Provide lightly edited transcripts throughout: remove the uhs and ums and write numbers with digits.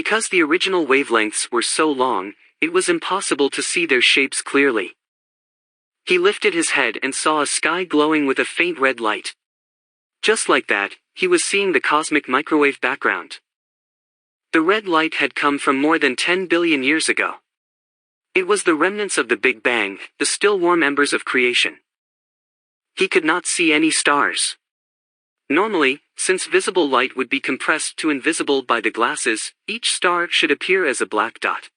Because the original wavelengths were so long, it was impossible to see their shapes clearly. He lifted his head and saw a sky glowing with a faint red light. Just like that, he was seeing the cosmic microwave background. The red light had come from more than 10 billion years ago. It was the remnants of the Big Bang, the still warm embers of creation. He could not see any stars. Normally, since visible light would be compressed to invisible by the glasses, each star should appear as a black dot.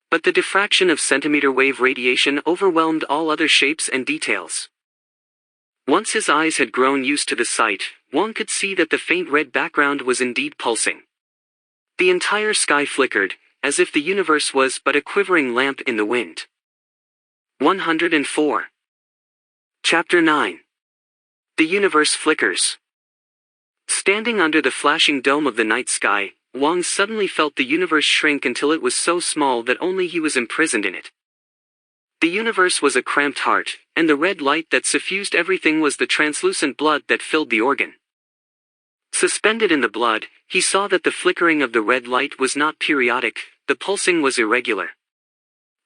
But the diffraction of centimeter-wave radiation overwhelmed all other shapes and details. Once his eyes had grown used to the sight, Wang could see that the faint red background was indeed pulsing. The entire sky flickered, as if the universe was but a quivering lamp in the wind. 104. Chapter 9. The universe flickers. Standing under the flashing dome of the night sky, Wang suddenly felt the universe shrink until it was so small that only he was imprisoned in it. The universe was a cramped heart, and the red light that suffused everything was the translucent blood that filled the organ. Suspended in the blood, he saw that the flickering of the red light was not periodic, the pulsing was irregular.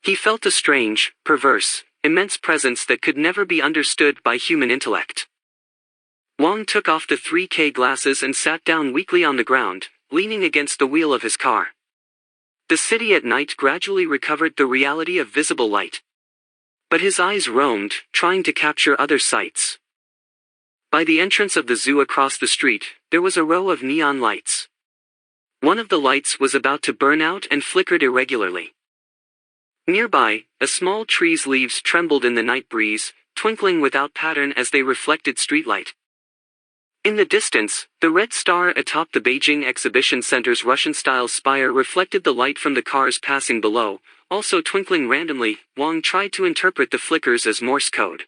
He felt a strange, perverse, immense presence that could never be understood by human intellect. Wang took off the 3K glasses and sat down weakly on the ground, leaning against the wheel of his car. The city at night gradually recovered the reality of visible light. But his eyes roamed, trying to capture other sights. By the entrance of the zoo across the street, there was a row of neon lights. One of the lights was about to burn out and flickered irregularly. Nearby, a small tree's leaves trembled in the night breeze, twinkling without pattern as they reflected streetlight. In the distance, the red star atop the Beijing Exhibition Center's Russian-style spire reflected the light from the cars passing below, also twinkling randomly. Wang tried to interpret the flickers as Morse code.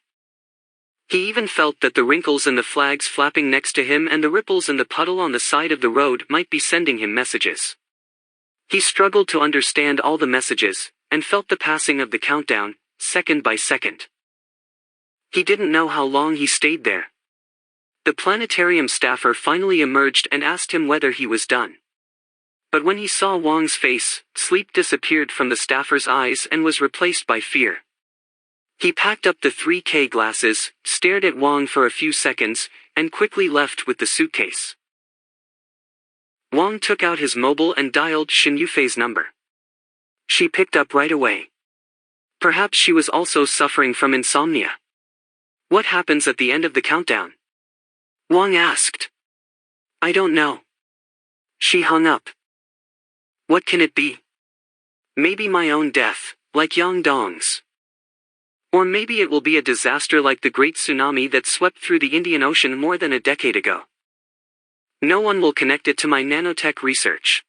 He even felt that the wrinkles in the flags flapping next to him and the ripples in the puddle on the side of the road might be sending him messages. He struggled to understand all the messages, and felt the passing of the countdown, second by second. He didn't know how long he stayed there. The planetarium staffer finally emerged and asked him whether he was done. But when he saw Wang's face, sleep disappeared from the staffer's eyes and was replaced by fear. He packed up the 3K glasses, stared at Wang for a few seconds, and quickly left with the suitcase. Wang took out his mobile and dialed Shin Yufei's number. She picked up right away. Perhaps she was also suffering from insomnia. What happens at the end of the countdown? Wang asked. I don't know. She hung up. What can it be? Maybe my own death, like Yang Dong's. Or maybe it will be a disaster like the great tsunami that swept through the Indian Ocean more than a decade ago. No one will connect it to my nanotech research.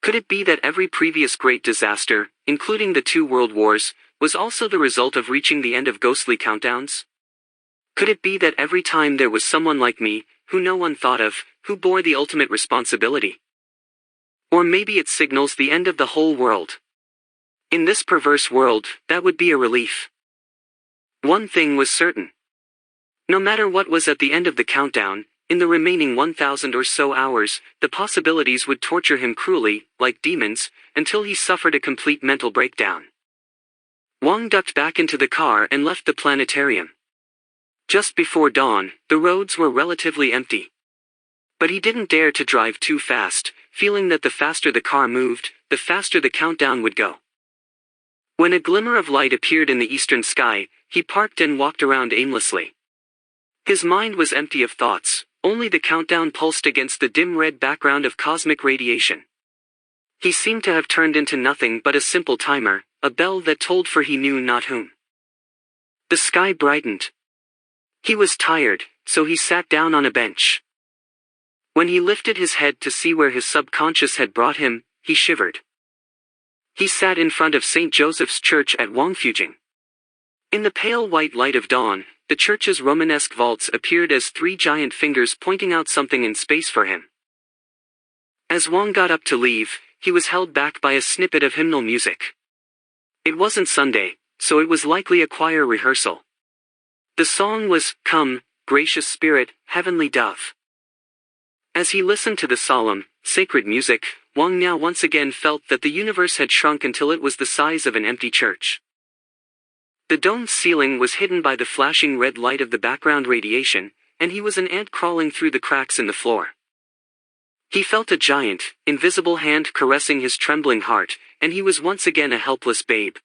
Could it be that every previous great disaster, including the 2 world wars, was also the result of reaching the end of ghostly countdowns? Could it be that every time there was someone like me, who no one thought of, who bore the ultimate responsibility? Or maybe it signals the end of the whole world. In this perverse world, that would be a relief. One thing was certain. No matter what was at the end of the countdown, in the remaining 1,000 or so hours, the possibilities would torture him cruelly, like demons, until he suffered a complete mental breakdown. Wang ducked back into the car and left the planetarium. Just before dawn, the roads were relatively empty. But he didn't dare to drive too fast, feeling that the faster the car moved, the faster the countdown would go. When a glimmer of light appeared in the eastern sky, he parked and walked around aimlessly. His mind was empty of thoughts, only the countdown pulsed against the dim red background of cosmic radiation. He seemed to have turned into nothing but a simple timer, a bell that tolled for he knew not whom. The sky brightened. He was tired, so he sat down on a bench. When he lifted his head to see where his subconscious had brought him, he shivered. He sat in front of St. Joseph's Church at Wangfujing. In the pale white light of dawn, the church's Romanesque vaults appeared as 3 giant fingers pointing out something in space for him. As Wang got up to leave, he was held back by a snippet of hymnal music. It wasn't Sunday, so it was likely a choir rehearsal. The song was, "Come, Gracious Spirit, Heavenly Dove." As he listened to the solemn, sacred music, Wang now once again felt that the universe had shrunk until it was the size of an empty church. The domed ceiling was hidden by the flashing red light of the background radiation, and he was an ant crawling through the cracks in the floor. He felt a giant, invisible hand caressing his trembling heart, and he was once again a helpless babe.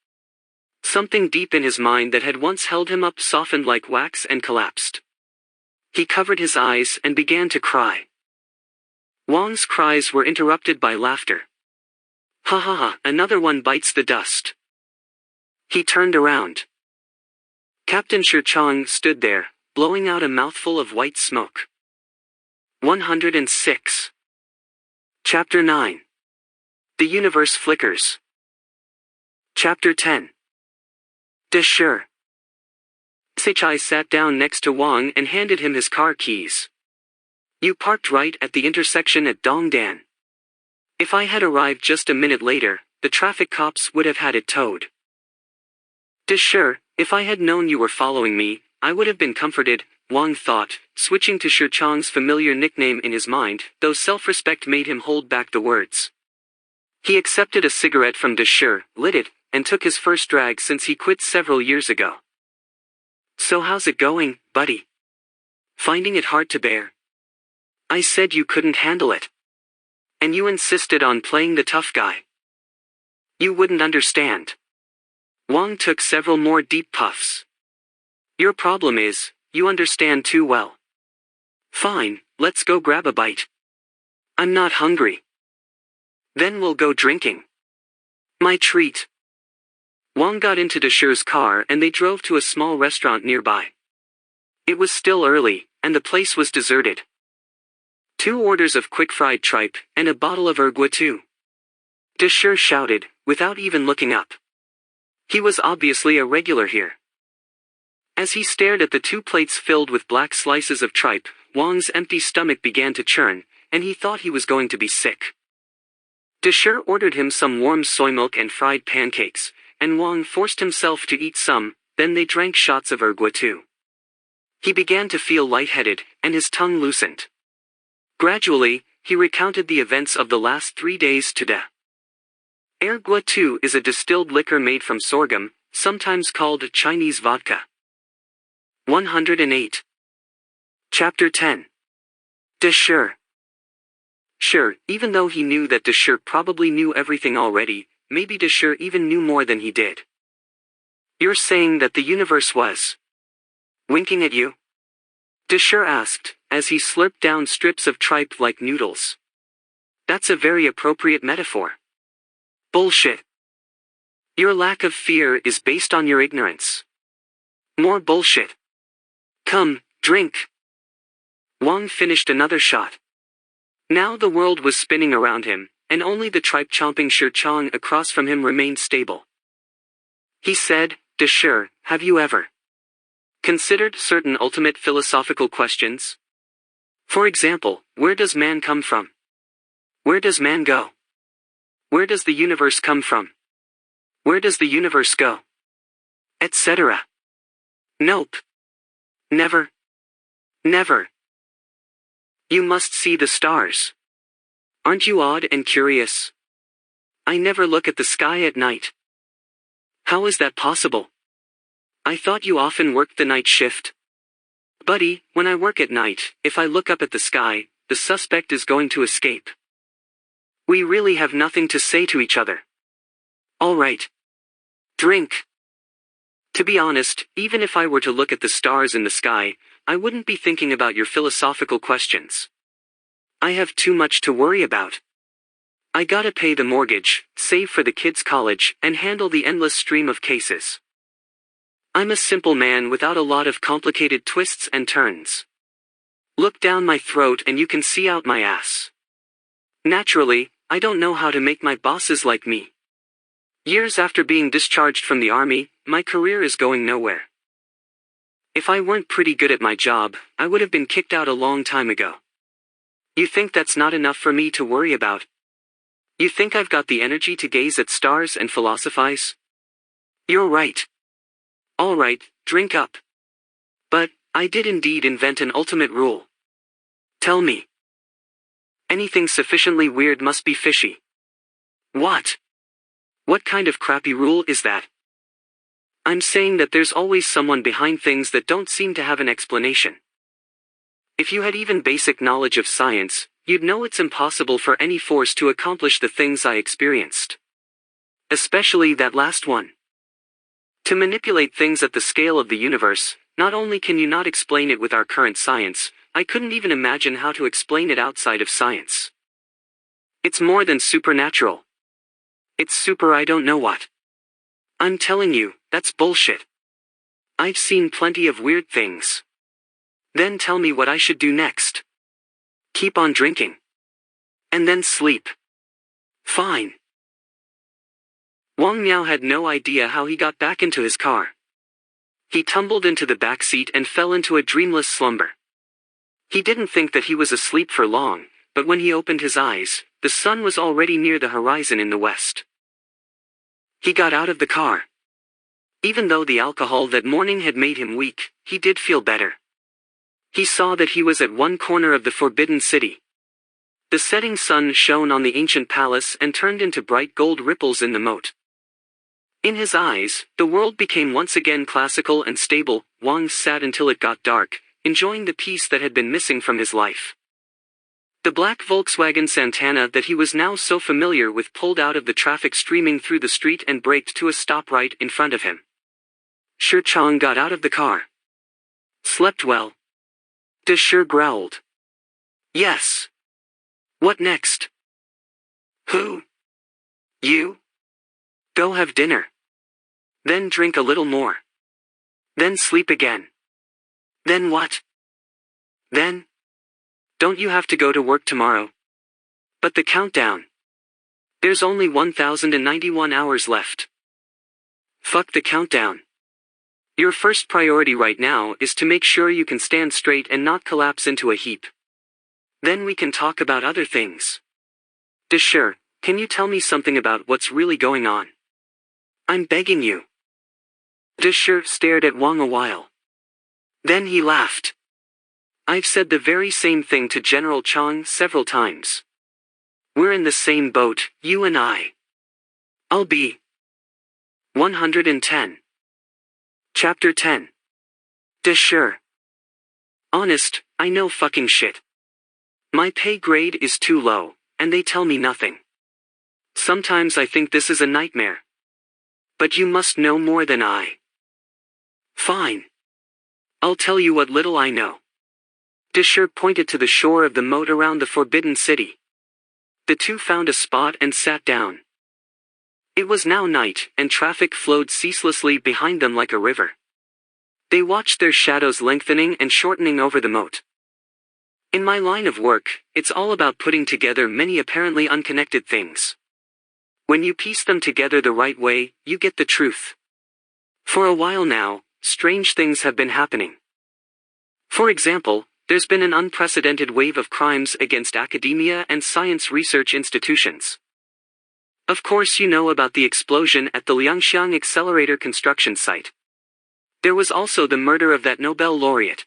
Something deep in his mind that had once held him up softened like wax and collapsed. He covered his eyes and began to cry. Wang's cries were interrupted by laughter. Ha ha ha, another one bites the dust. He turned around. Captain Shirchang stood there, blowing out a mouthful of white smoke. 106. Chapter 9. The Universe Flickers. Chapter 10. De Shi. Seichai sat down next to Wang and handed him his car keys. You parked right at the intersection at Dongdan. If I had arrived just a minute later, the traffic cops would have had it towed. De Shi, if I had known you were following me, I would have been comforted, Wang thought, switching to Shirchang's familiar nickname in his mind, though self-respect made him hold back the words. He accepted a cigarette from De Shi, lit it, and took his first drag since he quit several years ago. So how's it going, buddy? Finding it hard to bear? I said you couldn't handle it. And you insisted on playing the tough guy. You wouldn't understand. Wang took several more deep puffs. Your problem is, you understand too well. Fine, let's go grab a bite. I'm not hungry. Then we'll go drinking. My treat. Wang got into De Shi's car and they drove to a small restaurant nearby. It was still early, and the place was deserted. 2 orders of quick-fried tripe, and a bottle of ergua too. De Shi shouted, without even looking up. He was obviously a regular here. As he stared at the 2 plates filled with black slices of tripe, Wang's empty stomach began to churn, and he thought he was going to be sick. De Shi ordered him some warm soy milk and fried pancakes, and Wang forced himself to eat some, then they drank shots of ergua too. He began to feel lightheaded, and his tongue loosened. Gradually, he recounted the events of the last 3 days to De. Ergua too is a distilled liquor made from sorghum, sometimes called Chinese vodka. 108. Chapter 10. De Shi. Sure, even though he knew that De Shi probably knew everything already, maybe De Shi even knew more than he did. You're saying that the universe was winking at you? De Shi asked, as he slurped down strips of tripe like noodles. That's a very appropriate metaphor. Bullshit. Your lack of fear is based on your ignorance. More bullshit. Come, drink. Wang finished another shot. Now the world was spinning around him, and only the tripe-chomping Shirchang across from him remained stable. He said, De Shi, have you ever considered certain ultimate philosophical questions? For example, where does man come from? Where does man go? Where does the universe come from? Where does the universe go? Etc. Nope. Never. Never. You must see the stars. Aren't you odd and curious? I never look at the sky at night. How is that possible? I thought you often worked the night shift. Buddy, when I work at night, if I look up at the sky, the suspect is going to escape. We really have nothing to say to each other. All right. Drink. To be honest, even if I were to look at the stars in the sky, I wouldn't be thinking about your philosophical questions. I have too much to worry about. I gotta pay the mortgage, save for the kids' college, and handle the endless stream of cases. I'm a simple man without a lot of complicated twists and turns. Look down my throat and you can see out my ass. Naturally, I don't know how to make my bosses like me. Years after being discharged from the army, my career is going nowhere. If I weren't pretty good at my job, I would have been kicked out a long time ago. You think that's not enough for me to worry about? You think I've got the energy to gaze at stars and philosophize? You're right. All right, drink up. But, I did indeed invent an ultimate rule. Tell me. Anything sufficiently weird must be fishy. What? What kind of crappy rule is that? I'm saying that there's always someone behind things that don't seem to have an explanation. If you had even basic knowledge of science, you'd know it's impossible for any force to accomplish the things I experienced. Especially that last one. To manipulate things at the scale of the universe, not only can you not explain it with our current science, I couldn't even imagine how to explain it outside of science. It's more than supernatural. It's super I don't know what. I'm telling you, that's bullshit. I've seen plenty of weird things. Then tell me what I should do next. Keep on drinking. And then sleep. Fine. Wang Miao had no idea how he got back into his car. He tumbled into the back seat and fell into a dreamless slumber. He didn't think that he was asleep for long, but when he opened his eyes, the sun was already near the horizon in the west. He got out of the car. Even though the alcohol that morning had made him weak, he did feel better. He saw that he was at one corner of the Forbidden City. The setting sun shone on the ancient palace and turned into bright gold ripples in the moat. In his eyes, the world became once again classical and stable. Wang sat until it got dark, enjoying the peace that had been missing from his life. The black Volkswagen Santana that he was now so familiar with pulled out of the traffic streaming through the street and braked to a stop right in front of him. Shi Chang got out of the car. Slept well? De Shi growled. Yes. What next? Who? You? Go have dinner. Then drink a little more. Then sleep again. Then what? Then? Don't you have to go to work tomorrow? But the countdown. There's only 1091 hours left. Fuck the countdown. Your first priority right now is to make sure you can stand straight and not collapse into a heap. Then we can talk about other things. De Shi, can you tell me something about what's really going on? I'm begging you. De Shi stared at Wang a while. Then he laughed. I've said the very same thing to General Chang several times. We're in the same boat, you and I. I'll be 110. Chapter 10. De Shi. Honest, I know fucking shit. My pay grade is too low, and they tell me nothing. Sometimes I think this is a nightmare. But you must know more than I. Fine. I'll tell you what little I know. De Shi pointed to the shore of the moat around the Forbidden City. The two found a spot and sat down. It was now night, and traffic flowed ceaselessly behind them like a river. They watched their shadows lengthening and shortening over the moat. In my line of work, it's all about putting together many apparently unconnected things. When you piece them together the right way, you get the truth. For a while now, strange things have been happening. For example, there's been an unprecedented wave of crimes against academia and science research institutions. Of course you know about the explosion at the Liangxiang accelerator construction site. There was also the murder of that Nobel laureate.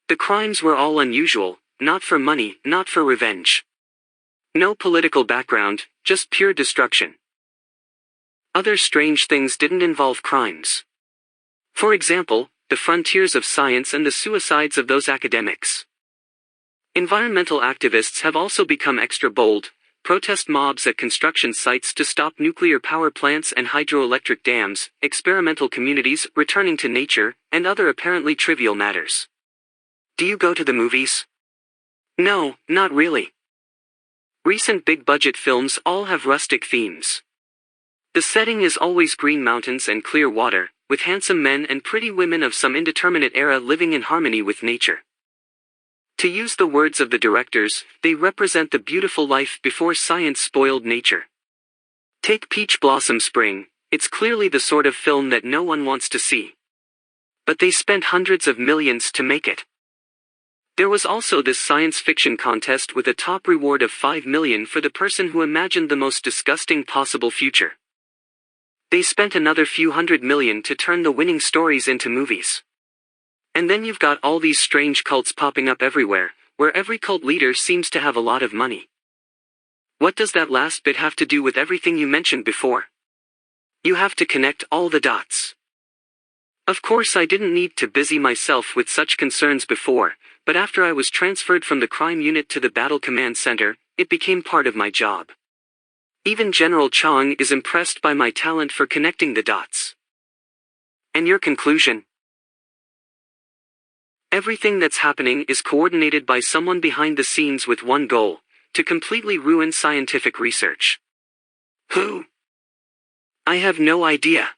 The crimes were all unusual, not for money, not for revenge. No political background, just pure destruction. Other strange things didn't involve crimes. For example, the frontiers of science and the suicides of those academics. Environmental activists have also become extra bold, protest mobs at construction sites to stop nuclear power plants and hydroelectric dams, experimental communities returning to nature, and other apparently trivial matters. Do you go to the movies? No, not really. Recent big-budget films all have rustic themes. The setting is always green mountains and clear water, with handsome men and pretty women of some indeterminate era living in harmony with nature. To use the words of the directors, they represent the beautiful life before science spoiled nature. Take Peach Blossom Spring, it's clearly the sort of film that no one wants to see. But they spent hundreds of millions to make it. There was also this science fiction contest with a top reward of 5 million for the person who imagined the most disgusting possible future. They spent another few hundred million to turn the winning stories into movies. And then you've got all these strange cults popping up everywhere, where every cult leader seems to have a lot of money. What does that last bit have to do with everything you mentioned before? You have to connect all the dots. Of course, I didn't need to busy myself with such concerns before, but after I was transferred from the crime unit to the Battle Command Center, it became part of my job. Even General Chang is impressed by my talent for connecting the dots. And your conclusion? Everything that's happening is coordinated by someone behind the scenes with one goal: to completely ruin scientific research. Who? I have no idea.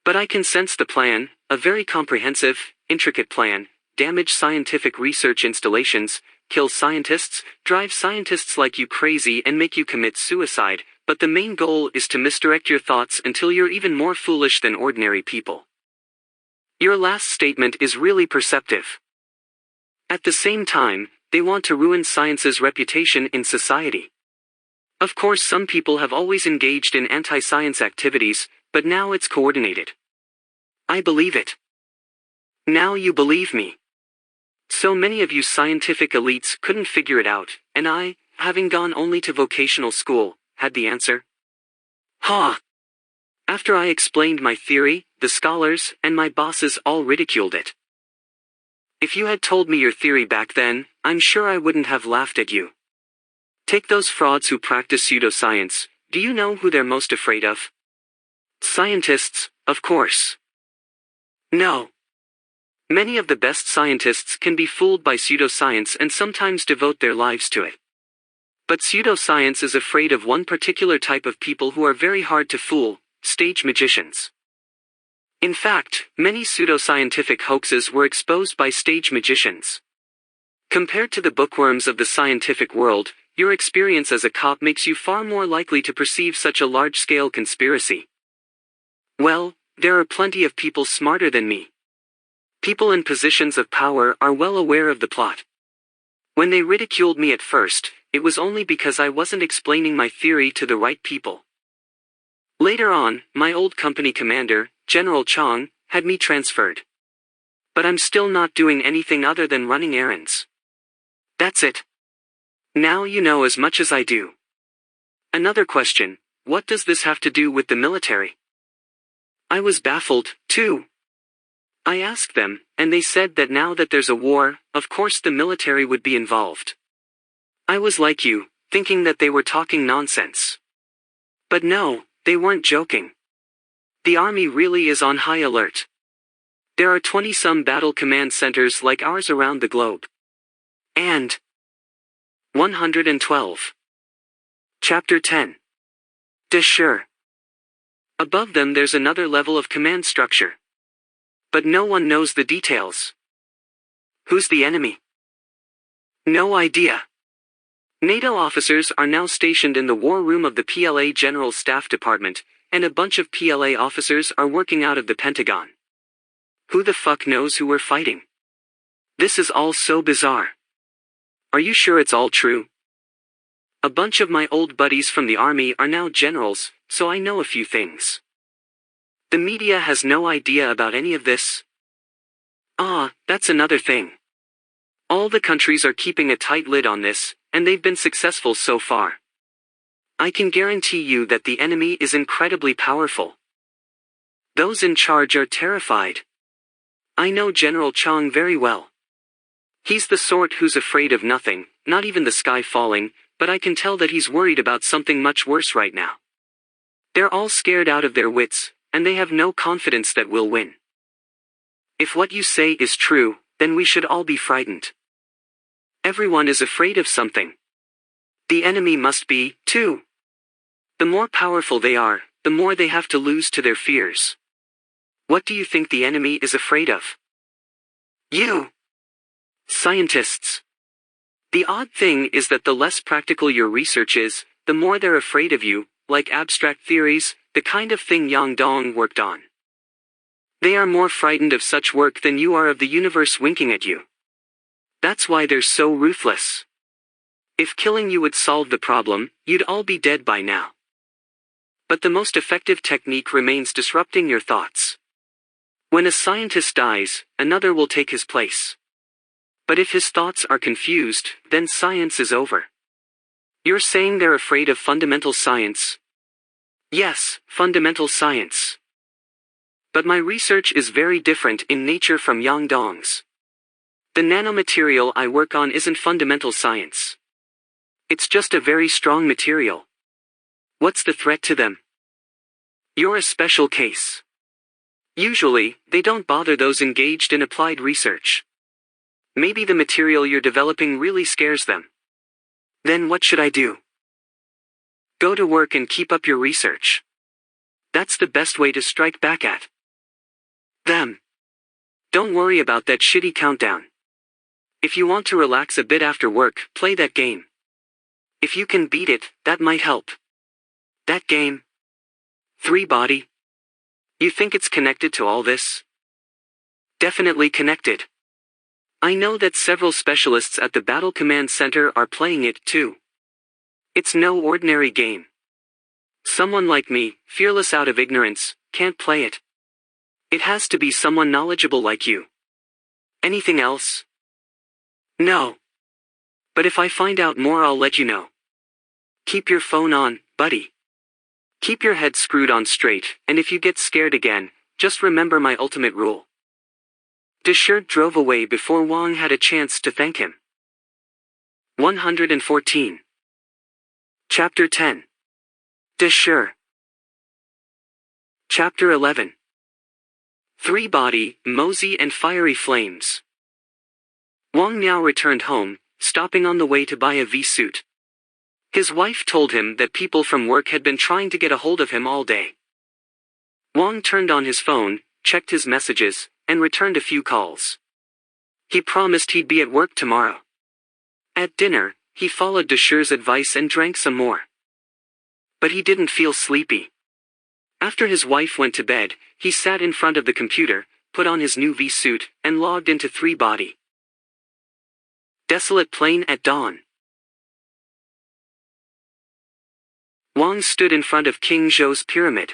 But I can sense the plan, a very comprehensive, intricate plan: damage scientific research installations, kill scientists, drive scientists like you crazy and make you commit suicide, but the main goal is to misdirect your thoughts until you're even more foolish than ordinary people. Your last statement is really perceptive. At the same time, they want to ruin science's reputation in society. Of course, some people have always engaged in anti-science activities, but now it's coordinated. I believe it. Now you believe me. So many of you scientific elites couldn't figure it out, and I, having gone only to vocational school, had the answer. Ha! After I explained my theory, the scholars and my bosses all ridiculed it. If you had told me your theory back then, I'm sure I wouldn't have laughed at you. Take those frauds who practice pseudoscience. Do you know who they're most afraid of? Scientists, of course. No. Many of the best scientists can be fooled by pseudoscience and sometimes devote their lives to it. But pseudoscience is afraid of one particular type of people who are very hard to fool: stage magicians. In fact, many pseudoscientific hoaxes were exposed by stage magicians. Compared to the bookworms of the scientific world, your experience as a cop makes you far more likely to perceive such a large-scale conspiracy. Well, there are plenty of people smarter than me. People in positions of power are well aware of the plot. When they ridiculed me at first, it was only because I wasn't explaining my theory to the right people. Later on, my old company commander, General Chang, had me transferred. But I'm still not doing anything other than running errands. That's it. Now you know as much as I do. Another question: what does this have to do with the military? I was baffled, too. I asked them, and they said that now that there's a war, of course the military would be involved. I was like you, thinking that they were talking nonsense. But no, they weren't joking. The army really is on high alert. There are 20-some battle command centers like ours around the globe. And 112. Chapter 10. Sure. Above them there's another level of command structure. But no one knows the details. Who's the enemy? No idea. NATO officers are now stationed in the war room of the PLA General Staff Department, and a bunch of PLA officers are working out of the Pentagon. Who the fuck knows who we're fighting? This is all so bizarre. Are you sure it's all true? A bunch of my old buddies from the army are now generals, so I know a few things. The media has no idea about any of this. That's another thing. All the countries are keeping a tight lid on this, and they've been successful so far. I can guarantee you that the enemy is incredibly powerful. Those in charge are terrified. I know General Chang very well. He's the sort who's afraid of nothing, not even the sky falling, but I can tell that he's worried about something much worse right now. They're all scared out of their wits, and they have no confidence that we'll win. If what you say is true, then we should all be frightened. Everyone is afraid of something. The enemy must be, too. The more powerful they are, the more they have to lose to their fears. What do you think the enemy is afraid of? You. Scientists. The odd thing is that the less practical your research is, the more they're afraid of you, like abstract theories, the kind of thing Yang Dong worked on. They are more frightened of such work than you are of the universe winking at you. That's why they're so ruthless. If killing you would solve the problem, you'd all be dead by now. But the most effective technique remains disrupting your thoughts. When a scientist dies, another will take his place. But if his thoughts are confused, then science is over. You're saying they're afraid of fundamental science? Yes, fundamental science. But my research is very different in nature from Yang Dong's. The nanomaterial I work on isn't fundamental science. It's just a very strong material. What's the threat to them? You're a special case. Usually, they don't bother those engaged in applied research. Maybe the material you're developing really scares them. Then what should I do? Go to work and keep up your research. That's the best way to strike back at them. Don't worry about that shitty countdown. If you want to relax a bit after work, play that game. If you can beat it, that might help. That game? 3-body? You think it's connected to all this? Definitely connected. I know that several specialists at the Battle Command Center are playing it too. It's no ordinary game. Someone like me, fearless out of ignorance, can't play it. It has to be someone knowledgeable like you. Anything else? No. But if I find out more, I'll let you know. Keep your phone on, buddy. Keep your head screwed on straight, and if you get scared again, just remember my ultimate rule. Deschert drove away before Wang had a chance to thank him. 114. Chapter 10. Deschert. Chapter 11. 3-body, Mosey and Fiery Flames. Wang now returned home, stopping on the way to buy a V-suit. His wife told him that people from work had been trying to get a hold of him all day. Wang turned on his phone, checked his messages, and returned a few calls. He promised he'd be at work tomorrow. At dinner, he followed Deschert's advice and drank some more. But he didn't feel sleepy. After his wife went to bed, he sat in front of the computer, put on his new V-suit, and logged into 3-body. Desolate plain at dawn. Wang stood in front of King Zhou's pyramid.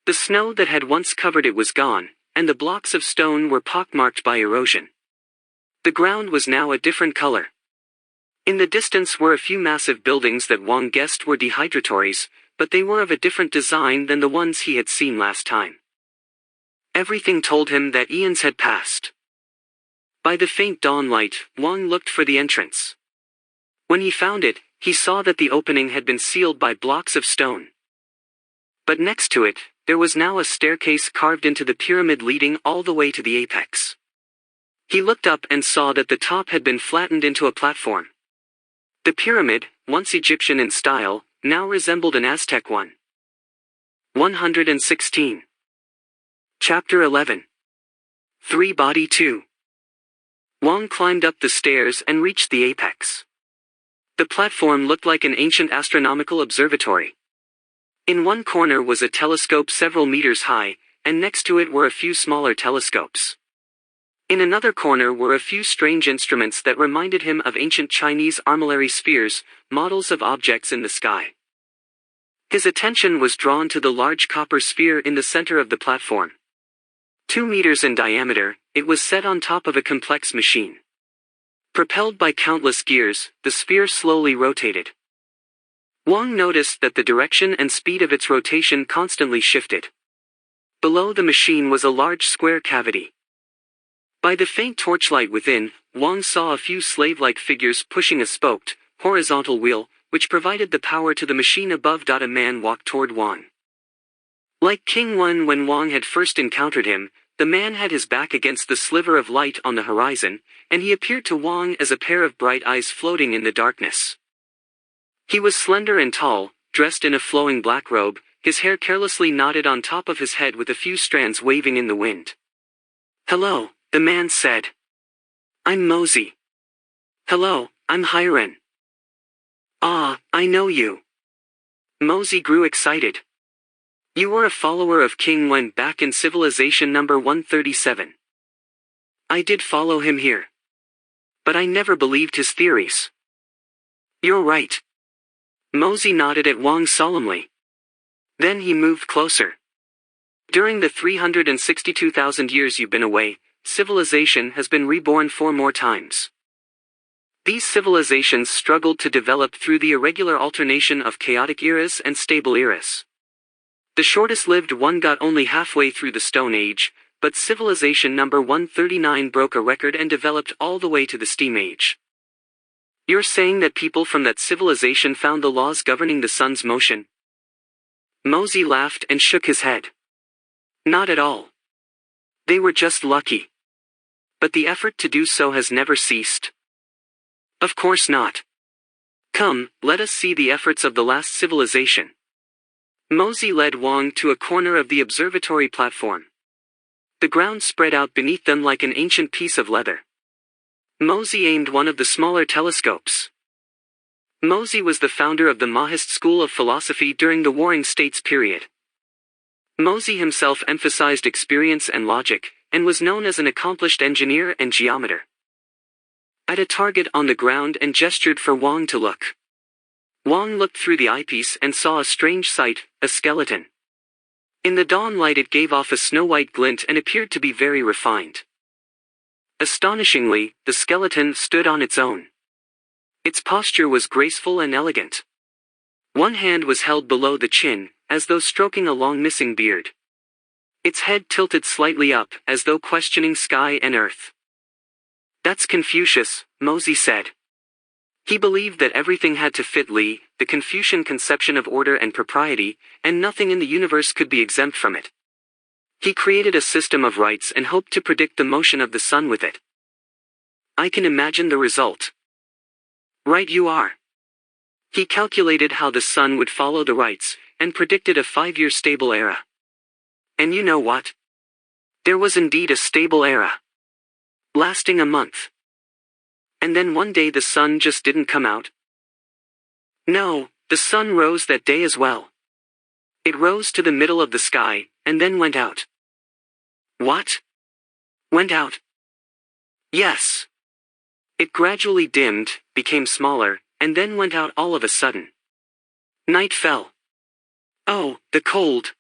The snow that had once covered it was gone, and the blocks of stone were pockmarked by erosion. The ground was now a different color. In the distance were a few massive buildings that Wang guessed were dehydratories, but they were of a different design than the ones he had seen last time. Everything told him that eons had passed. By the faint dawn light, Wang looked for the entrance. When he found it, he saw that the opening had been sealed by blocks of stone. But next to it, there was now a staircase carved into the pyramid leading all the way to the apex. He looked up and saw that the top had been flattened into a platform. The pyramid, once Egyptian in style, now resembled an Aztec one. 116. Chapter 11. 3-body 2. Wang climbed up the stairs and reached the apex. The platform looked like an ancient astronomical observatory. In one corner was a telescope several meters high, and next to it were a few smaller telescopes. In another corner were a few strange instruments that reminded him of ancient Chinese armillary spheres, models of objects in the sky. His attention was drawn to the large copper sphere in the center of the platform. 2 meters in diameter, it was set on top of a complex machine. Propelled by countless gears, the sphere slowly rotated. Wang noticed that the direction and speed of its rotation constantly shifted. Below the machine was a large square cavity. By the faint torchlight within, Wang saw a few slave-like figures pushing a spoked, horizontal wheel, which provided the power to the machine above. A man walked toward Wang. Like King Wen when Wang had first encountered him, the man had his back against the sliver of light on the horizon, and he appeared to Wang as a pair of bright eyes floating in the darkness. He was slender and tall, dressed in a flowing black robe, his hair carelessly knotted on top of his head with a few strands waving in the wind. "Hello," the man said. "I'm Mosey." "Hello, I'm Hiren." "Ah, I know you." Mosey grew excited. "You were a follower of King Wen back in civilization number 137. I did follow him here. But I never believed his theories." "You're right." Mosey nodded at Wang solemnly. Then he moved closer. "During the 362,000 years you've been away, civilization has been reborn 4 more times. These civilizations struggled to develop through the irregular alternation of chaotic eras and stable eras. The shortest-lived one got only halfway through the Stone Age, but civilization number 139 broke a record and developed all the way to the Steam Age. You're saying that people from that civilization found the laws governing the sun's motion? Mosey laughed and shook his head. Not at all. They were just lucky. But the effort to do so has never ceased. Of course not. Come, let us see the efforts of the last civilization. Mosey led Wang to a corner of the observatory platform. The ground spread out beneath them like an ancient piece of leather. Mosey aimed one of the smaller telescopes. Mosey was the founder of the Mahist school of philosophy during the Warring States period. Mosey himself emphasized experience and logic, and was known as an accomplished engineer and geometer. At a target on the ground and gestured for Wang to look. Wang looked through the eyepiece and saw a strange sight, a skeleton. In the dawn light it gave off a snow-white glint and appeared to be very refined. Astonishingly, the skeleton stood on its own. Its posture was graceful and elegant. One hand was held below the chin, as though stroking a long missing beard. Its head tilted slightly up, as though questioning sky and earth. That's Confucius, Mosey said. He believed that everything had to fit Li, the Confucian conception of order and propriety, and nothing in the universe could be exempt from it. He created a system of rights and hoped to predict the motion of the sun with it. I can imagine the result. Right you are. He calculated how the sun would follow the rights, and predicted a 5-year stable era. And you know what? There was indeed a stable era. Lasting a month. And then one day the sun just didn't come out? No, the sun rose that day as well. It rose to the middle of the sky, and then went out. What? Went out? Yes. It gradually dimmed, became smaller, and then went out all of a sudden. Night fell. Oh, the cold.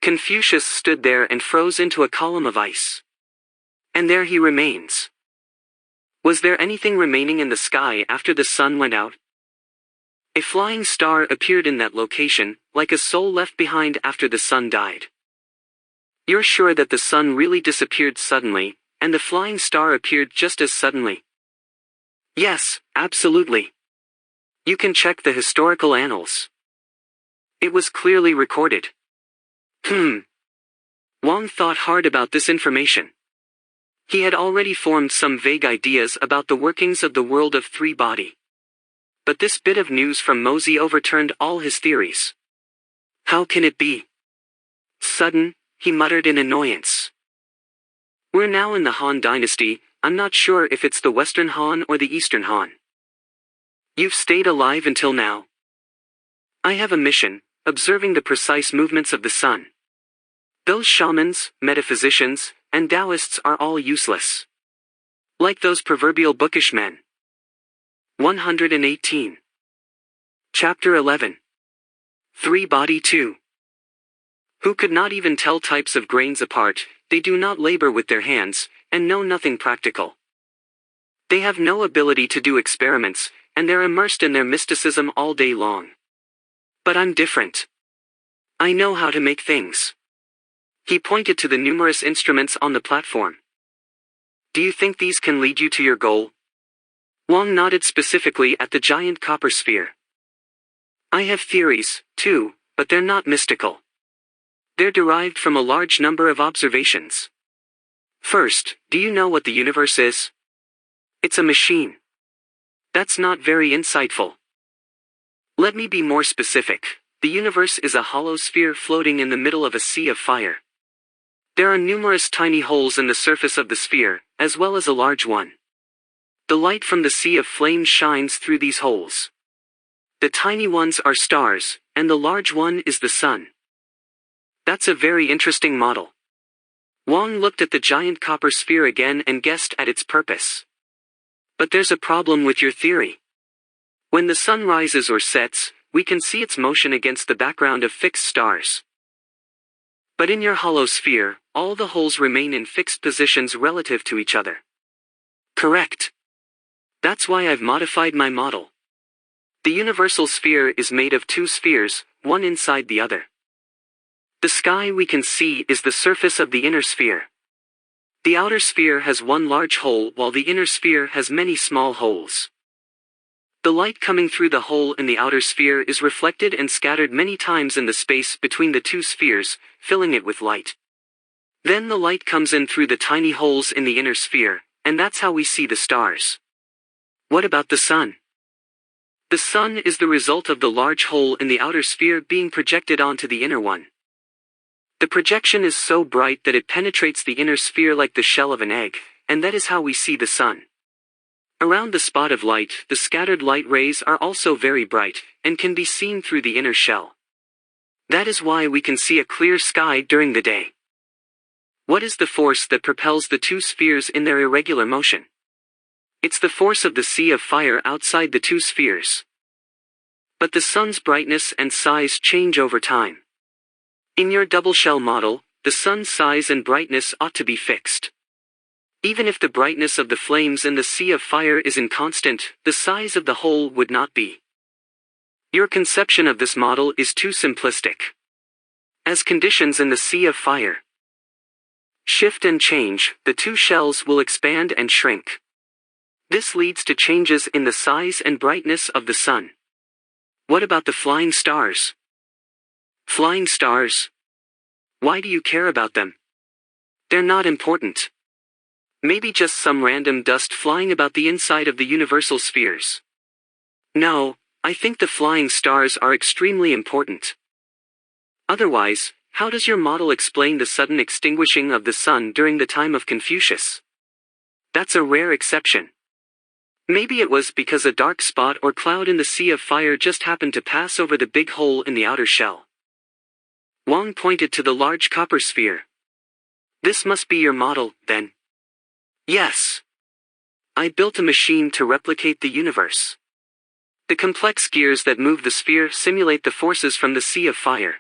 Confucius stood there and froze into a column of ice. And there he remains. Was there anything remaining in the sky after the sun went out? A flying star appeared in that location, like a soul left behind after the sun died. You're sure that the sun really disappeared suddenly, and the flying star appeared just as suddenly? Yes, absolutely. You can check the historical annals. It was clearly recorded. Wang thought hard about this information. He had already formed some vague ideas about the workings of the world of three-body. But this bit of news from Mosey overturned all his theories. How can it be? Sudden, he muttered in annoyance. We're now in the Han Dynasty, I'm not sure if it's the Western Han or the Eastern Han. You've stayed alive until now. I have a mission, observing the precise movements of the sun. Those shamans, metaphysicians, and Taoists are all useless. Like those proverbial bookish men. 118. Chapter 11. Three-body 2. Who could not even tell types of grains apart, they do not labor with their hands, and know nothing practical. They have no ability to do experiments, and they're immersed in their mysticism all day long. But I'm different. I know how to make things. He pointed to the numerous instruments on the platform. Do you think these can lead you to your goal? Wang nodded specifically at the giant copper sphere. I have theories, too, but they're not mystical. They're derived from a large number of observations. First, do you know what the universe is? It's a machine. That's not very insightful. Let me be more specific. The universe is a hollow sphere floating in the middle of a sea of fire. There are numerous tiny holes in the surface of the sphere, as well as a large one. The light from the sea of flame shines through these holes. The tiny ones are stars, and the large one is the sun. That's a very interesting model. Wang looked at the giant copper sphere again and guessed at its purpose. But there's a problem with your theory. When the sun rises or sets, we can see its motion against the background of fixed stars. But in your hollow sphere, all the holes remain in fixed positions relative to each other. Correct. That's why I've modified my model. The universal sphere is made of two spheres, one inside the other. The sky we can see is the surface of the inner sphere. The outer sphere has one large hole while the inner sphere has many small holes. The light coming through the hole in the outer sphere is reflected and scattered many times in the space between the two spheres, filling it with light. Then the light comes in through the tiny holes in the inner sphere, and that's how we see the stars. What about the sun? The sun is the result of the large hole in the outer sphere being projected onto the inner one. The projection is so bright that it penetrates the inner sphere like the shell of an egg, and that is how we see the sun. Around the spot of light, the scattered light rays are also very bright, and can be seen through the inner shell. That is why we can see a clear sky during the day. What is the force that propels the two spheres in their irregular motion? It's the force of the sea of fire outside the two spheres. But the sun's brightness and size change over time. In your double shell model, the sun's size and brightness ought to be fixed. Even if the brightness of the flames in the sea of fire is inconstant, the size of the hole would not be. Your conception of this model is too simplistic. As conditions in the sea of fire shift and change, the two shells will expand and shrink. This leads to changes in the size and brightness of the sun. What about the flying stars? Flying stars? Why do you care about them? They're not important. Maybe just some random dust flying about the inside of the universal spheres. No, I think the flying stars are extremely important. Otherwise, how does your model explain the sudden extinguishing of the sun during the time of Confucius? That's a rare exception. Maybe it was because a dark spot or cloud in the sea of fire just happened to pass over the big hole in the outer shell. Wang pointed to the large copper sphere. This must be your model, then. Yes. I built a machine to replicate the universe. The complex gears that move the sphere simulate the forces from the sea of fire.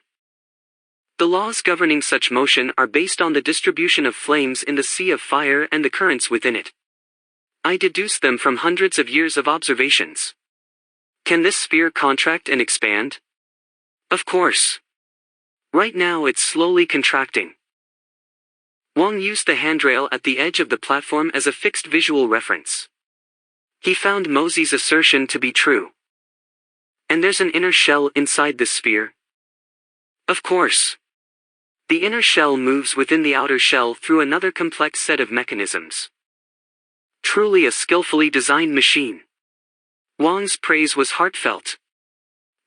The laws governing such motion are based on the distribution of flames in the sea of fire and the currents within it. I deduced them from hundreds of years of observations. Can this sphere contract and expand? Of course. Right now it's slowly contracting. Wang used the handrail at the edge of the platform as a fixed visual reference. He found Mosey's assertion to be true. And there's an inner shell inside this sphere? Of course. The inner shell moves within the outer shell through another complex set of mechanisms. Truly a skillfully designed machine. Wang's praise was heartfelt.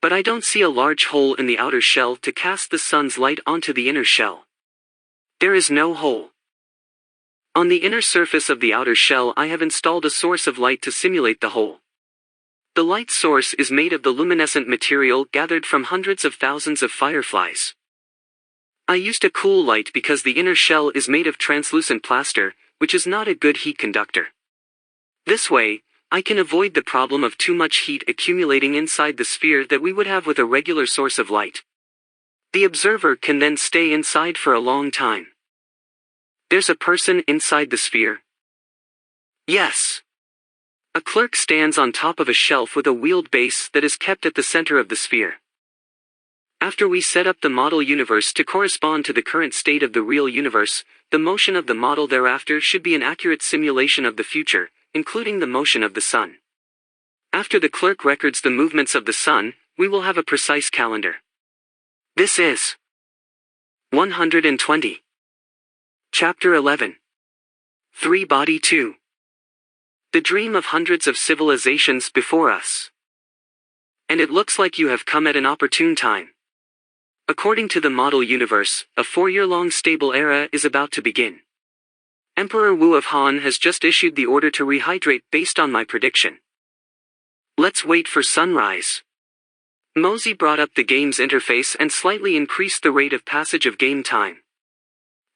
But I don't see a large hole in the outer shell to cast the sun's light onto the inner shell. There is no hole. On the inner surface of the outer shell I have installed a source of light to simulate the hole. The light source is made of the luminescent material gathered from hundreds of thousands of fireflies. I used a cool light because the inner shell is made of translucent plaster, which is not a good heat conductor. This way, I can avoid the problem of too much heat accumulating inside the sphere that we would have with a regular source of light. The observer can then stay inside for a long time. There's a person inside the sphere? Yes. A clerk stands on top of a shelf with a wheeled base that is kept at the center of the sphere. After we set up the model universe to correspond to the current state of the real universe, the motion of the model thereafter should be an accurate simulation of the future, including the motion of the sun. After the clerk records the movements of the sun, we will have a precise calendar. This is 120. Chapter 11. 3 Body 2. The dream of hundreds of civilizations before us. And it looks like you have come at an opportune time. According to the model universe, a 4-year-long stable era is about to begin. Emperor Wu of Han has just issued the order to rehydrate based on my prediction. Let's wait for sunrise. Mosey brought up the game's interface and slightly increased the rate of passage of game time.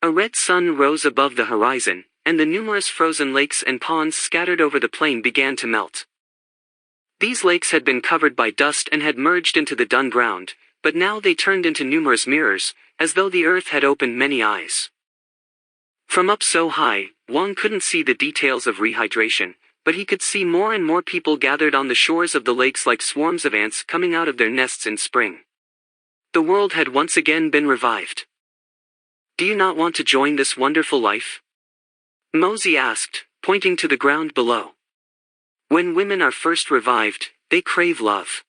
A red sun rose above the horizon, and the numerous frozen lakes and ponds scattered over the plain began to melt. These lakes had been covered by dust and had merged into the dun ground, but now they turned into numerous mirrors, as though the earth had opened many eyes. From up so high, Wang couldn't see the details of rehydration, but he could see more and more people gathered on the shores of the lakes like swarms of ants coming out of their nests in spring. The world had once again been revived. "Do you not want to join this wonderful life?" Mosey asked, pointing to the ground below. "When women are first revived, they crave love.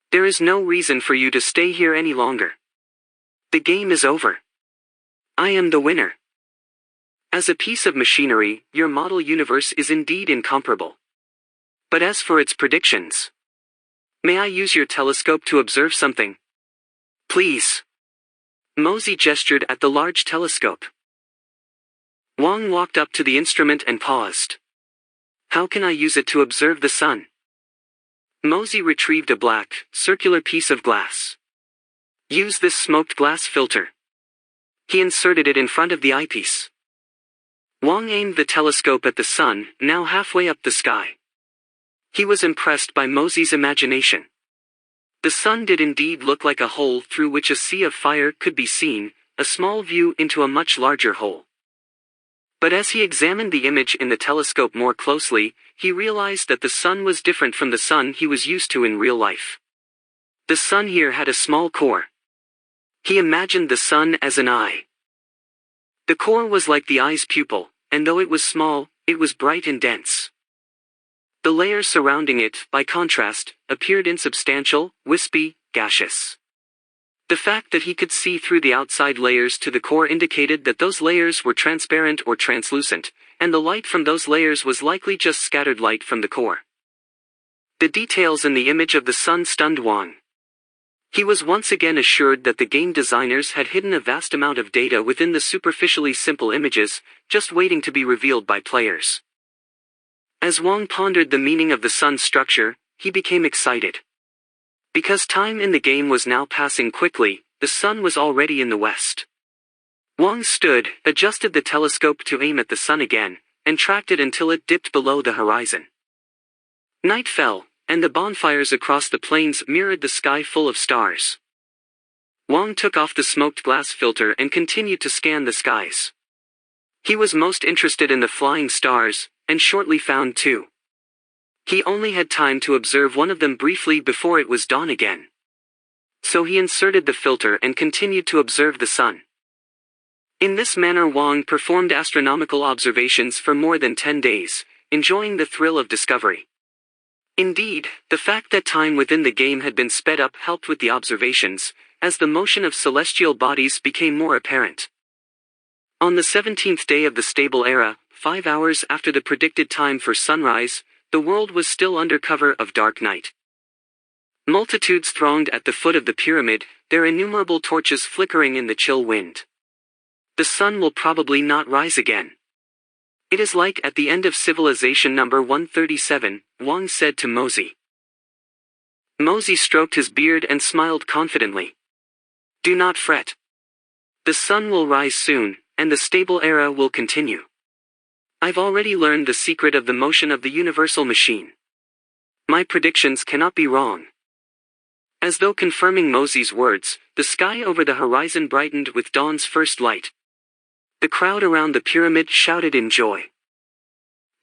There is no reason for you to stay here any longer. The game is over. I am the winner. As a piece of machinery, your model universe is indeed incomparable. But as for its predictions, may I use your telescope to observe something? Please." Mosey gestured at the large telescope. Wang walked up to the instrument and paused. "How can I use it to observe the sun?" Mosey retrieved a black, circular piece of glass. "Use this smoked glass filter." He inserted it in front of the eyepiece. Wang aimed the telescope at the sun, now halfway up the sky. He was impressed by Mosey's imagination. The sun did indeed look like a hole through which a sea of fire could be seen, a small view into a much larger hole. But as he examined the image in the telescope more closely, he realized that the sun was different from the sun he was used to in real life. The sun here had a small core. He imagined the sun as an eye. The core was like the eye's pupil, and though it was small, it was bright and dense. The layers surrounding it, by contrast, appeared insubstantial, wispy, gaseous. The fact that he could see through the outside layers to the core indicated that those layers were transparent or translucent, and the light from those layers was likely just scattered light from the core. The details in the image of the sun stunned Wang. He was once again assured that the game designers had hidden a vast amount of data within the superficially simple images, just waiting to be revealed by players. As Wang pondered the meaning of the sun's structure, he became excited. Because time in the game was now passing quickly, the sun was already in the west. Wang stood, adjusted the telescope to aim at the sun again, and tracked it until it dipped below the horizon. Night fell, and the bonfires across the plains mirrored the sky full of stars. Wang took off the smoked glass filter and continued to scan the skies. He was most interested in the flying stars, and shortly found two. He only had time to observe one of them briefly before it was dawn again. So he inserted the filter and continued to observe the sun. In this manner Wang performed astronomical observations for more than 10 days, enjoying the thrill of discovery. Indeed, the fact that time within the game had been sped up helped with the observations, as the motion of celestial bodies became more apparent. On the 17th day of the stable era, 5 hours after the predicted time for sunrise, the world was still under cover of dark night. Multitudes thronged at the foot of the pyramid, their innumerable torches flickering in the chill wind. The sun will probably not rise again. It is like at the end of civilization number 137, Wang said to Mosey. Mosey stroked his beard and smiled confidently. Do not fret. The sun will rise soon, and the stable era will continue. I've already learned the secret of the motion of the universal machine. My predictions cannot be wrong. As though confirming Mosey's words, the sky over the horizon brightened with dawn's first light. The crowd around the pyramid shouted in joy.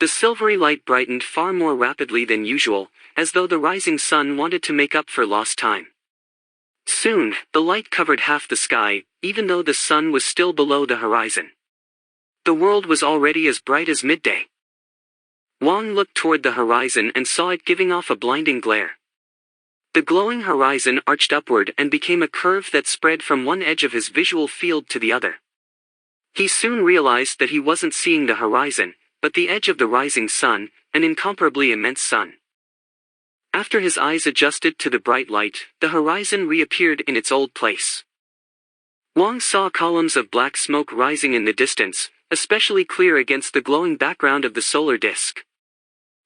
The silvery light brightened far more rapidly than usual, as though the rising sun wanted to make up for lost time. Soon, the light covered half the sky, even though the sun was still below the horizon. The world was already as bright as midday. Wang looked toward the horizon and saw it giving off a blinding glare. The glowing horizon arched upward and became a curve that spread from one edge of his visual field to the other. He soon realized that he wasn't seeing the horizon, but the edge of the rising sun, an incomparably immense sun. After his eyes adjusted to the bright light, the horizon reappeared in its old place. Wang saw columns of black smoke rising in the distance, especially clear against the glowing background of the solar disk.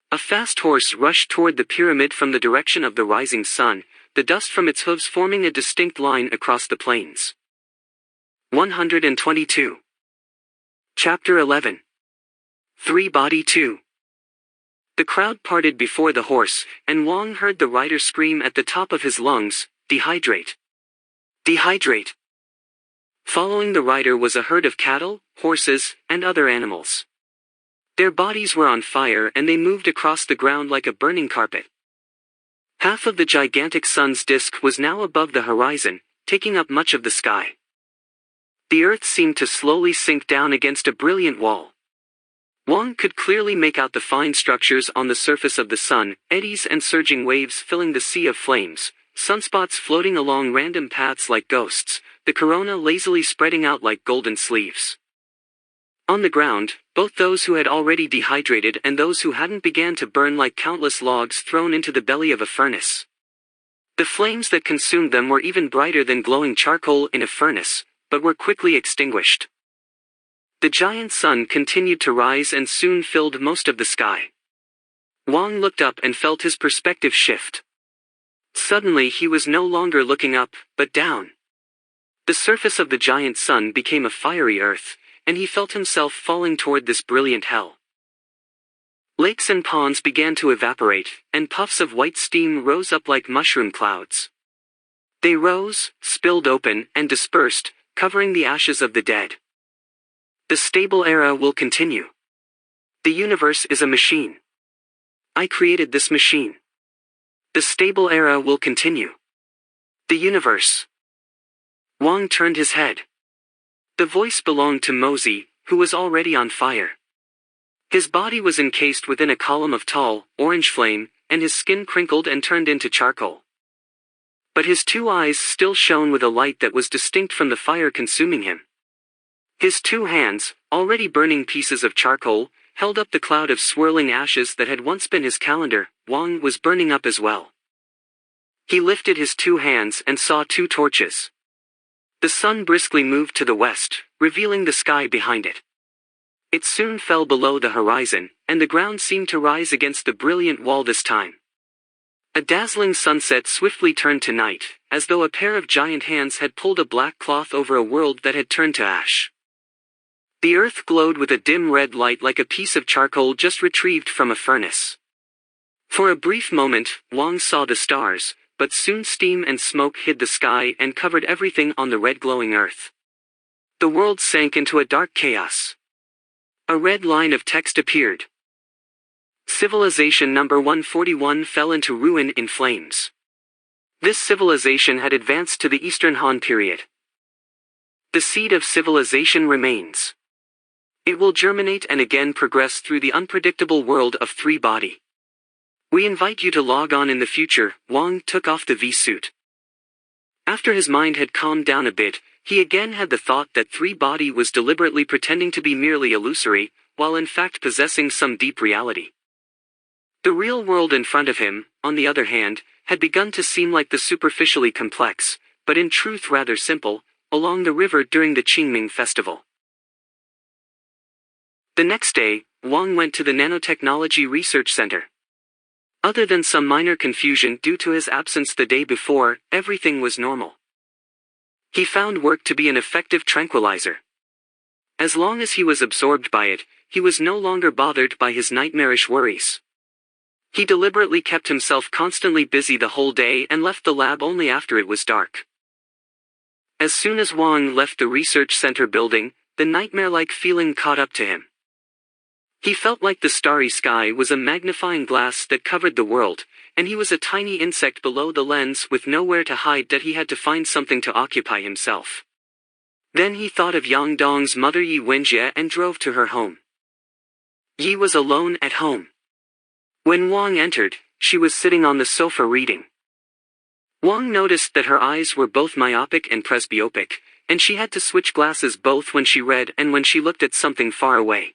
A fast horse rushed toward the pyramid from the direction of the rising sun, the dust from its hooves forming a distinct line across the plains. 122. Chapter 11. Three Body 2. The crowd parted before the horse, and Wang heard the rider scream at the top of his lungs, "Dehydrate! Dehydrate!" Following the rider was a herd of cattle, horses, and other animals. Their bodies were on fire and they moved across the ground like a burning carpet. Half of the gigantic sun's disk was now above the horizon, taking up much of the sky. The earth seemed to slowly sink down against a brilliant wall. Wang could clearly make out the fine structures on the surface of the sun, eddies and surging waves filling the sea of flames, sunspots floating along random paths like ghosts, the corona lazily spreading out like golden sleeves. On the ground, both those who had already dehydrated and those who hadn't began to burn like countless logs thrown into the belly of a furnace. The flames that consumed them were even brighter than glowing charcoal in a furnace, but were quickly extinguished. The giant sun continued to rise and soon filled most of the sky. Wang looked up and felt his perspective shift. Suddenly he was no longer looking up, but down. The surface of the giant sun became a fiery earth, and he felt himself falling toward this brilliant hell. Lakes and ponds began to evaporate, and puffs of white steam rose up like mushroom clouds. They rose, spilled open, and dispersed, covering the ashes of the dead. The stable era will continue. The universe is a machine. I created this machine. The stable era will continue. The universe. Wang turned his head. The voice belonged to Mosey, who was already on fire. His body was encased within a column of tall, orange flame, and his skin crinkled and turned into charcoal. But his two eyes still shone with a light that was distinct from the fire consuming him. His two hands, already burning pieces of charcoal, held up the cloud of swirling ashes that had once been his calendar. Wang was burning up as well. He lifted his two hands and saw two torches. The sun briskly moved to the west, revealing the sky behind it. It soon fell below the horizon, and the ground seemed to rise against the brilliant wall this time. A dazzling sunset swiftly turned to night, as though a pair of giant hands had pulled a black cloth over a world that had turned to ash. The earth glowed with a dim red light like a piece of charcoal just retrieved from a furnace. For a brief moment, Wang saw the stars, but soon steam and smoke hid the sky and covered everything on the red glowing earth. The world sank into a dark chaos. A red line of text appeared. Civilization number 141 fell into ruin in flames. This civilization had advanced to the Eastern Han period. The seed of civilization remains. It will germinate and again progress through the unpredictable world of three-body. We invite you to log on in the future. Wang took off the V-suit. After his mind had calmed down a bit, he again had the thought that three-body was deliberately pretending to be merely illusory, while in fact possessing some deep reality. The real world in front of him, on the other hand, had begun to seem like the superficially complex, but in truth rather simple, along the river during the Qingming festival. The next day, Wang went to the Nanotechnology Research Center. Other than some minor confusion due to his absence the day before, everything was normal. He found work to be an effective tranquilizer. As long as he was absorbed by it, he was no longer bothered by his nightmarish worries. He deliberately kept himself constantly busy the whole day and left the lab only after it was dark. As soon as Wang left the research center building, the nightmare-like feeling caught up to him. He felt like the starry sky was a magnifying glass that covered the world, and he was a tiny insect below the lens with nowhere to hide, that he had to find something to occupy himself. Then he thought of Yang Dong's mother Yi Wenjie and drove to her home. Yi was alone at home. When Wang entered, she was sitting on the sofa reading. Wang noticed that her eyes were both myopic and presbyopic, and she had to switch glasses both when she read and when she looked at something far away.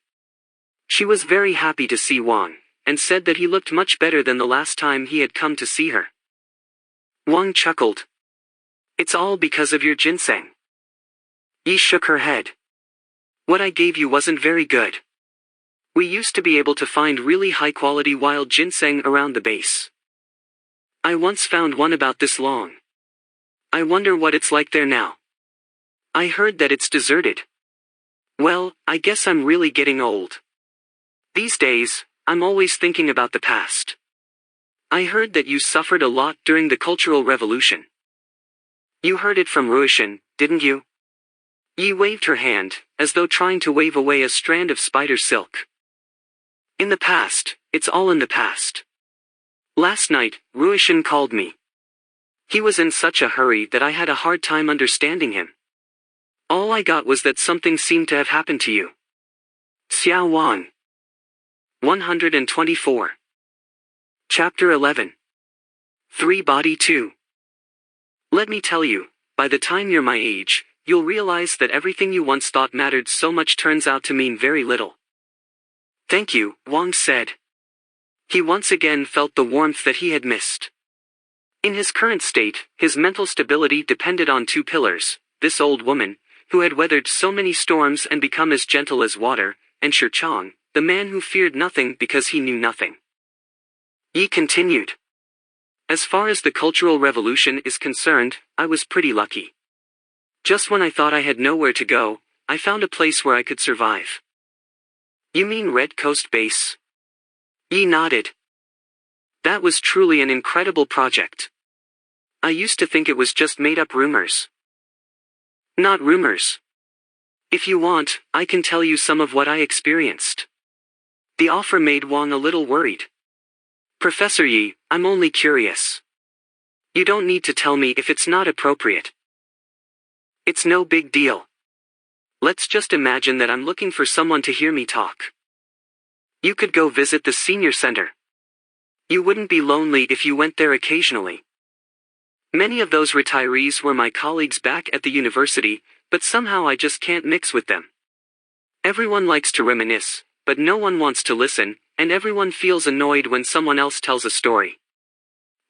She was very happy to see Wang, and said that he looked much better than the last time he had come to see her. Wang chuckled. "It's all because of your ginseng." Yi shook her head. "What I gave you wasn't very good. We used to be able to find really high-quality wild ginseng around the base. I once found one about this long. I wonder what it's like there now. I heard that it's deserted. Well, I guess I'm really getting old. These days, I'm always thinking about the past. I heard that you suffered a lot during the Cultural Revolution. You heard it from Ruishin, didn't you?" Yi waved her hand, as though trying to wave away a strand of spider silk. In the past, it's all in the past. Last night, Ruishin called me. He was in such a hurry that I had a hard time understanding him. All I got was that something seemed to have happened to you. Xiao Wang. 124. Chapter 11. 3 Body 2. Let me tell you, by the time you're my age, you'll realize that everything you once thought mattered so much turns out to mean very little. Thank you, Wang said. He once again felt the warmth that he had missed. In his current state, his mental stability depended on 2 pillars, this old woman, who had weathered so many storms and become as gentle as water, and Shi Chang, the man who feared nothing because he knew nothing. Yi continued. As far as the Cultural Revolution is concerned, I was pretty lucky. Just when I thought I had nowhere to go, I found a place where I could survive. You mean Red Coast Base? Yi nodded. That was truly an incredible project. I used to think it was just made-up rumors. Not rumors. If you want, I can tell you some of what I experienced. The offer made Wang a little worried. Professor Yi, I'm only curious. You don't need to tell me if it's not appropriate. It's no big deal. Let's just imagine that I'm looking for someone to hear me talk. You could go visit the senior center. You wouldn't be lonely if you went there occasionally. Many of those retirees were my colleagues back at the university, but somehow I just can't mix with them. Everyone likes to reminisce, but no one wants to listen, and everyone feels annoyed when someone else tells a story.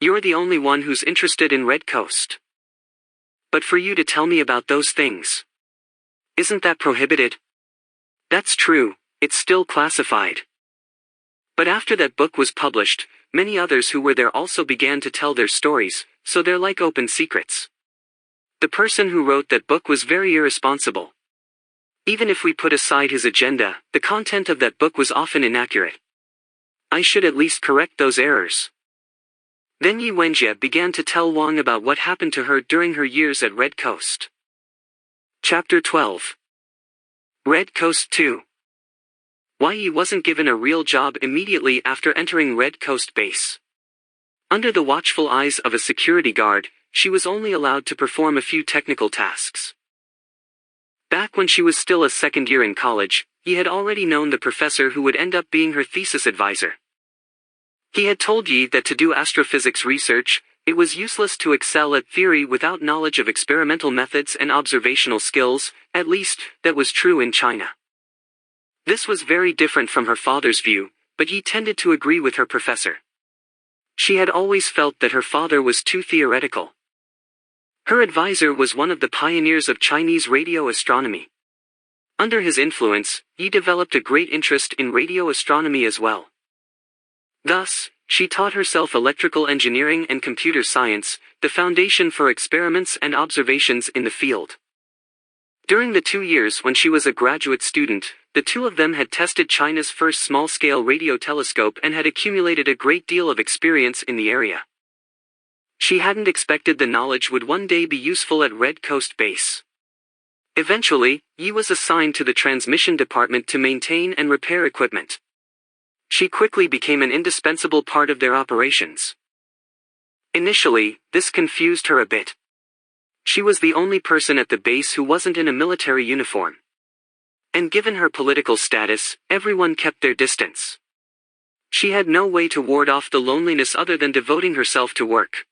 You're the only one who's interested in Red Coast. But for you to tell me about those things. Isn't that prohibited? That's true, it's still classified. But after that book was published, many others who were there also began to tell their stories, so they're like open secrets. The person who wrote that book was very irresponsible. Even if we put aside his agenda, the content of that book was often inaccurate. I should at least correct those errors. Then Yi Wenjie began to tell Wang about what happened to her during her years at Red Coast. Chapter 12. Red Coast 2. Why Yi wasn't given a real job immediately after entering Red Coast Base. Under the watchful eyes of a security guard, she was only allowed to perform a few technical tasks. Back when she was still a second year in college, Yi had already known the professor who would end up being her thesis advisor. He had told Yi that to do astrophysics research, it was useless to excel at theory without knowledge of experimental methods and observational skills, at least, that was true in China. This was very different from her father's view, but Yi tended to agree with her professor. She had always felt that her father was too theoretical. Her advisor was one of the pioneers of Chinese radio astronomy. Under his influence, Yi developed a great interest in radio astronomy as well. Thus, she taught herself electrical engineering and computer science, the foundation for experiments and observations in the field. During the 2 years when she was a graduate student, the two of them had tested China's first small-scale radio telescope and had accumulated a great deal of experience in the area. She hadn't expected the knowledge would one day be useful at Red Coast Base. Eventually, Yi was assigned to the transmission department to maintain and repair equipment. She quickly became an indispensable part of their operations. Initially, this confused her a bit. She was the only person at the base who wasn't in a military uniform. And given her political status, everyone kept their distance. She had no way to ward off the loneliness other than devoting herself to work.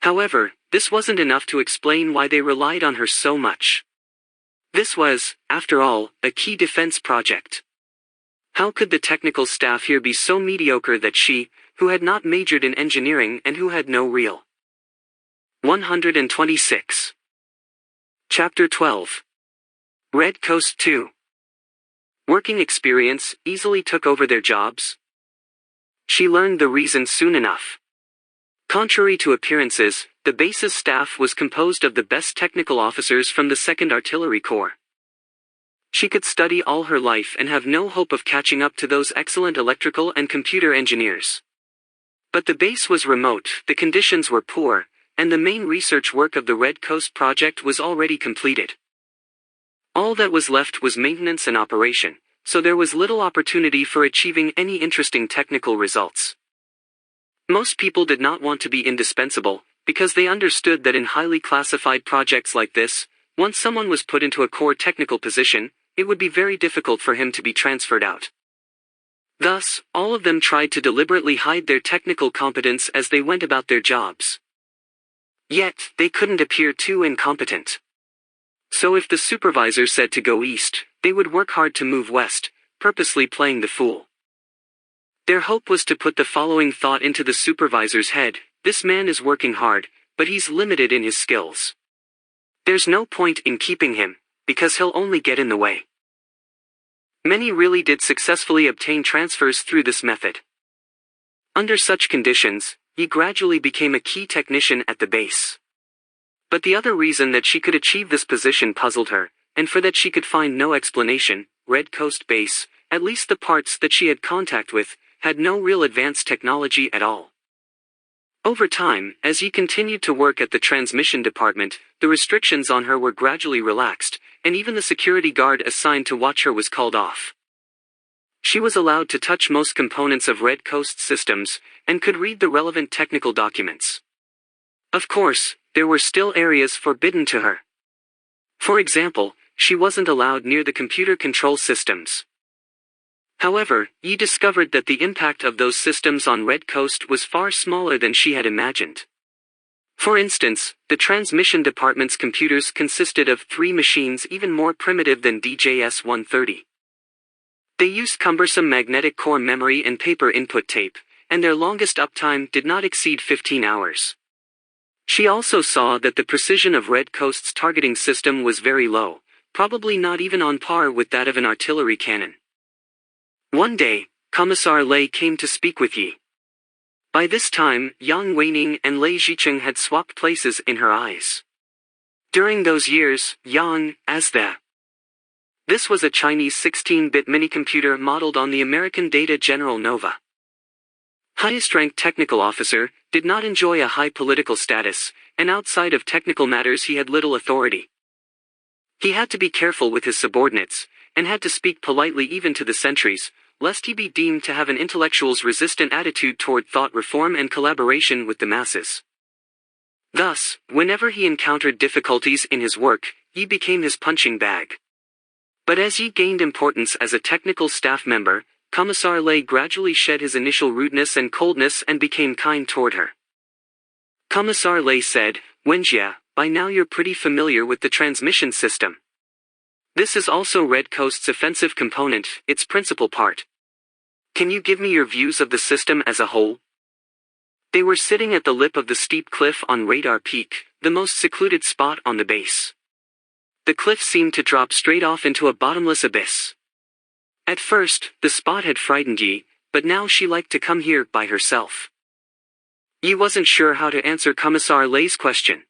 However, this wasn't enough to explain why they relied on her so much. This was, after all, a key defense project. How could the technical staff here be so mediocre that she, who had not majored in engineering and who had no real 126. Chapter 12. Red Coast 2. Working experience easily took over their jobs. She learned the reason soon enough. Contrary to appearances, the base's staff was composed of the best technical officers from the 2nd Artillery Corps. She could study all her life and have no hope of catching up to those excellent electrical and computer engineers. But the base was remote, the conditions were poor, and the main research work of the Red Coast project was already completed. All that was left was maintenance and operation, so there was little opportunity for achieving any interesting technical results. Most people did not want to be indispensable, because they understood that in highly classified projects like this, once someone was put into a core technical position, it would be very difficult for him to be transferred out. Thus, all of them tried to deliberately hide their technical competence as they went about their jobs. Yet, they couldn't appear too incompetent. So if the supervisor said to go east, they would work hard to move west, purposely playing the fool. Their hope was to put the following thought into the supervisor's head: this man is working hard, but he's limited in his skills. There's no point in keeping him, because he'll only get in the way. Many really did successfully obtain transfers through this method. Under such conditions, he gradually became a key technician at the base. But the other reason that she could achieve this position puzzled her, and for that she could find no explanation. Red Coast Base, at least the parts that she had contact with, had no real advanced technology at all. Over time, as he continued to work at the transmission department, the restrictions on her were gradually relaxed, and even the security guard assigned to watch her was called off. She was allowed to touch most components of Red Coast systems, and could read the relevant technical documents. Of course, there were still areas forbidden to her. For example, she wasn't allowed near the computer control systems. However, Yi discovered that the impact of those systems on Red Coast was far smaller than she had imagined. For instance, the transmission department's computers consisted of 3 machines even more primitive than DJS-130. They used cumbersome magnetic core memory and paper input tape, and their longest uptime did not exceed 15 hours. She also saw that the precision of Red Coast's targeting system was very low, probably not even on par with that of an artillery cannon. One day, Commissar Lei came to speak with Yi. By this time, Yang Weining and Lei Zhicheng had swapped places in her eyes. During those years, Yang, this was a Chinese 16-bit minicomputer modeled on the American Data General Nova. Highest-ranked technical officer, did not enjoy a high political status, and outside of technical matters he had little authority. He had to be careful with his subordinates, and had to speak politely even to the sentries, lest he be deemed to have an intellectual's resistant attitude toward thought reform and collaboration with the masses. Thus, whenever he encountered difficulties in his work, Yi became his punching bag. But as Yi gained importance as a technical staff member, Commissar Lei gradually shed his initial rudeness and coldness and became kind toward her. Commissar Lei said, "Wenjia, by now you're pretty familiar with the transmission system. This is also Red Coast's offensive component, its principal part. Can you give me your views of the system as a whole?" They were sitting at the lip of the steep cliff on Radar Peak, the most secluded spot on the base. The cliff seemed to drop straight off into a bottomless abyss. At first, the spot had frightened Yi, but now she liked to come here by herself. Yi wasn't sure how to answer Commissar Lei's question.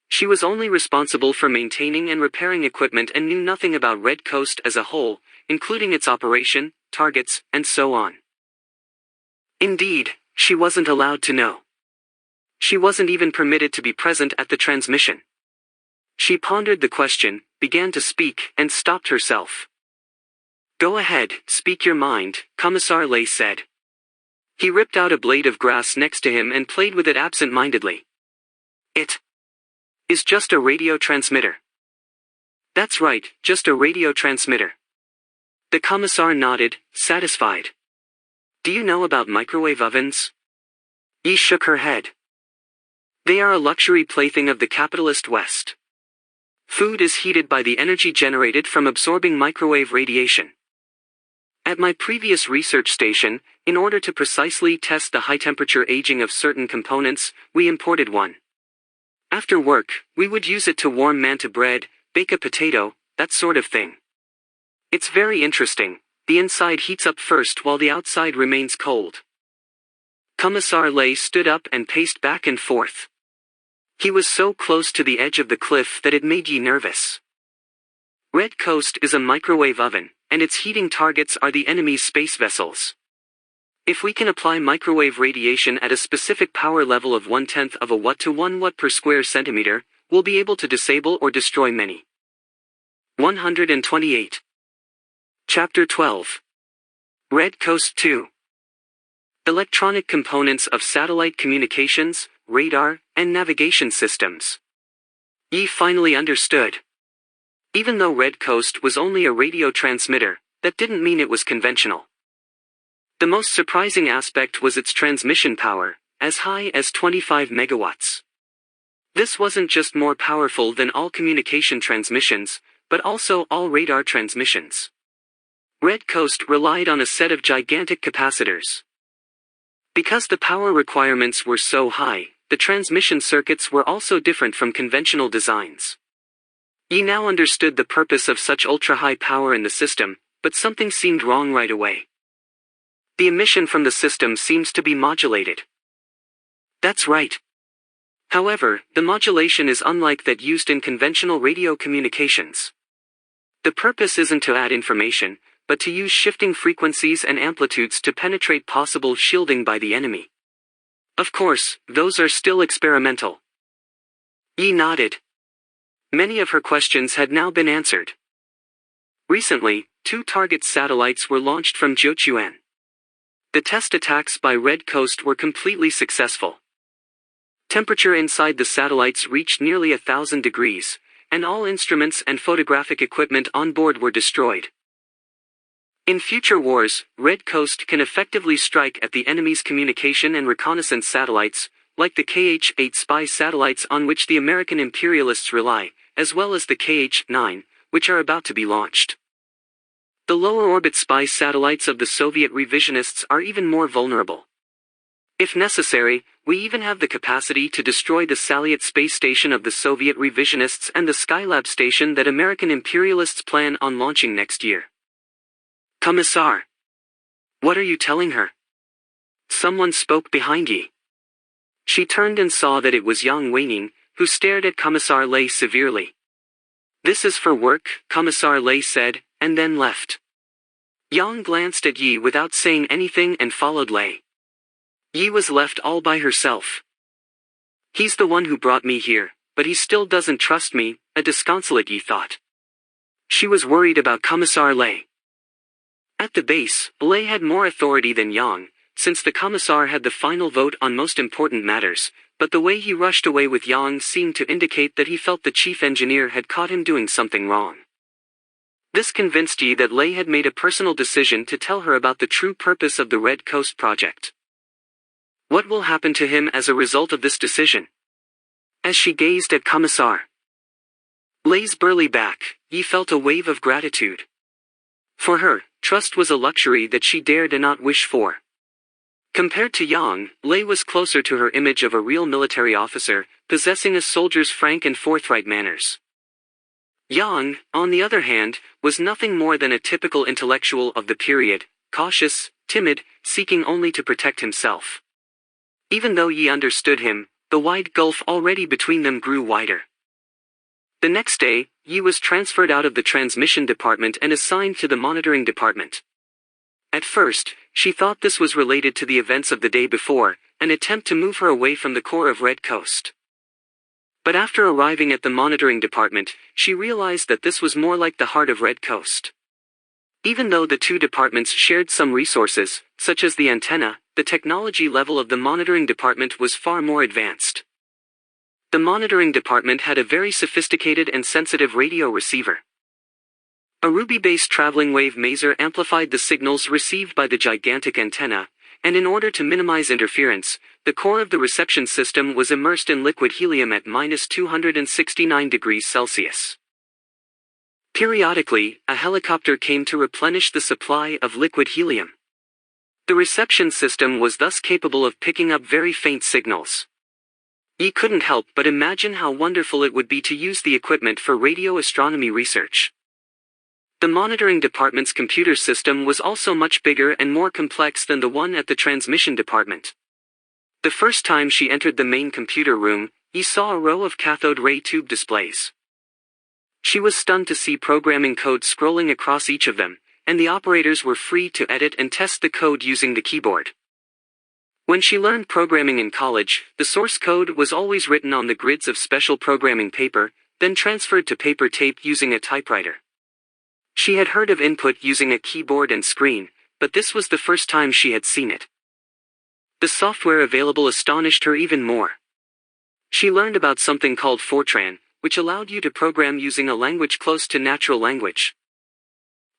She was only responsible for maintaining and repairing equipment and knew nothing about Red Coast as a whole, including its operation, targets, and so on. Indeed, she wasn't allowed to know. She wasn't even permitted to be present at the transmission. She pondered the question, began to speak, and stopped herself. "Go ahead, speak your mind," Commissar Lei said. He ripped out a blade of grass next to him and played with it absent-mindedly. "It is just a radio transmitter." "That's right, just a radio transmitter." The Commissar nodded, satisfied. "Do you know about microwave ovens?" Yi shook her head. "They are a luxury plaything of the capitalist West. Food is heated by the energy generated from absorbing microwave radiation. At my previous research station, in order to precisely test the high-temperature aging of certain components, we imported one. After work, we would use it to warm manta bread, bake a potato, that sort of thing. It's very interesting. The inside heats up first while the outside remains cold." Commissar Lei stood up and paced back and forth. He was so close to the edge of the cliff that it made Yi nervous. Red Coast is a microwave oven, and its heating targets are the enemy's space vessels. If we can apply microwave radiation at a specific power level of 1/10 of a watt to 1 watt per square centimeter, we'll be able to disable or destroy many. 128. Chapter 12. Red Coast 2. Electronic components of satellite communications, radar, and navigation systems. Yi finally understood. Even though Red Coast was only a radio transmitter, that didn't mean it was conventional. The most surprising aspect was its transmission power, as high as 25 megawatts. This wasn't just more powerful than all communication transmissions, but also all radar transmissions. Red Coast relied on a set of gigantic capacitors. Because the power requirements were so high, the transmission circuits were also different from conventional designs. Yi now understood the purpose of such ultra-high power in the system, but something seemed wrong right away. The emission from the system seems to be modulated. That's right. However, the modulation is unlike that used in conventional radio communications. The purpose isn't to add information, but to use shifting frequencies and amplitudes to penetrate possible shielding by the enemy. Of course, those are still experimental. Yi nodded. Many of her questions had now been answered. Recently, 2 target satellites were launched from Jiuquan. The test attacks by Red Coast were completely successful. Temperature inside the satellites reached nearly 1,000 degrees, and all instruments and photographic equipment on board were destroyed. In future wars, Red Coast can effectively strike at the enemy's communication and reconnaissance satellites, like the KH-8 spy satellites on which the American imperialists rely, as well as the KH-9, which are about to be launched. The lower-orbit spy satellites of the Soviet revisionists are even more vulnerable. If necessary, we even have the capacity to destroy the Salyut space station of the Soviet revisionists and the Skylab station that American imperialists plan on launching next year. Commissar. What are you telling her? Someone spoke behind Yi. She turned and saw that it was Yang Weining, who stared at Commissar Lei severely. This is for work, Commissar Lei said, and then left. Yang glanced at Yi without saying anything and followed Lei. Yi was left all by herself. He's the one who brought me here, but he still doesn't trust me, a disconsolate Yi thought. She was worried about Commissar Lei. At the base, Lei had more authority than Yang, since the Commissar had the final vote on most important matters, but the way he rushed away with Yang seemed to indicate that he felt the chief engineer had caught him doing something wrong. This convinced Yi that Lei had made a personal decision to tell her about the true purpose of the Red Coast project. What will happen to him as a result of this decision? As she gazed at Commissar Lei's burly back, Yi felt a wave of gratitude. For her, trust was a luxury that she dared not wish for. Compared to Yang, Lei was closer to her image of a real military officer, possessing a soldier's frank and forthright manners. Yang, on the other hand, was nothing more than a typical intellectual of the period, cautious, timid, seeking only to protect himself. Even though Yi understood him, the wide gulf already between them grew wider. The next day, Yi was transferred out of the transmission department and assigned to the monitoring department. At first, she thought this was related to the events of the day before, an attempt to move her away from the core of Red Coast. But after arriving at the monitoring department, she realized that this was more like the heart of Red Coast. Even though the 2 departments shared some resources, such as the antenna, the technology level of the monitoring department was far more advanced. The monitoring department had a very sophisticated and sensitive radio receiver. A ruby-based traveling wave maser amplified the signals received by the gigantic antenna, and in order to minimize interference, the core of the reception system was immersed in liquid helium at -269 degrees Celsius. Periodically, a helicopter came to replenish the supply of liquid helium. The reception system was thus capable of picking up very faint signals. Yi couldn't help but imagine how wonderful it would be to use the equipment for radio astronomy research. The monitoring department's computer system was also much bigger and more complex than the one at the transmission department. The first time she entered the main computer room, Yi saw a row of cathode ray tube displays. She was stunned to see programming code scrolling across each of them, and the operators were free to edit and test the code using the keyboard. When she learned programming in college, the source code was always written on the grids of special programming paper, then transferred to paper tape using a typewriter. She had heard of input using a keyboard and screen, but this was the first time she had seen it. The software available astonished her even more. She learned about something called Fortran, which allowed you to program using a language close to natural language.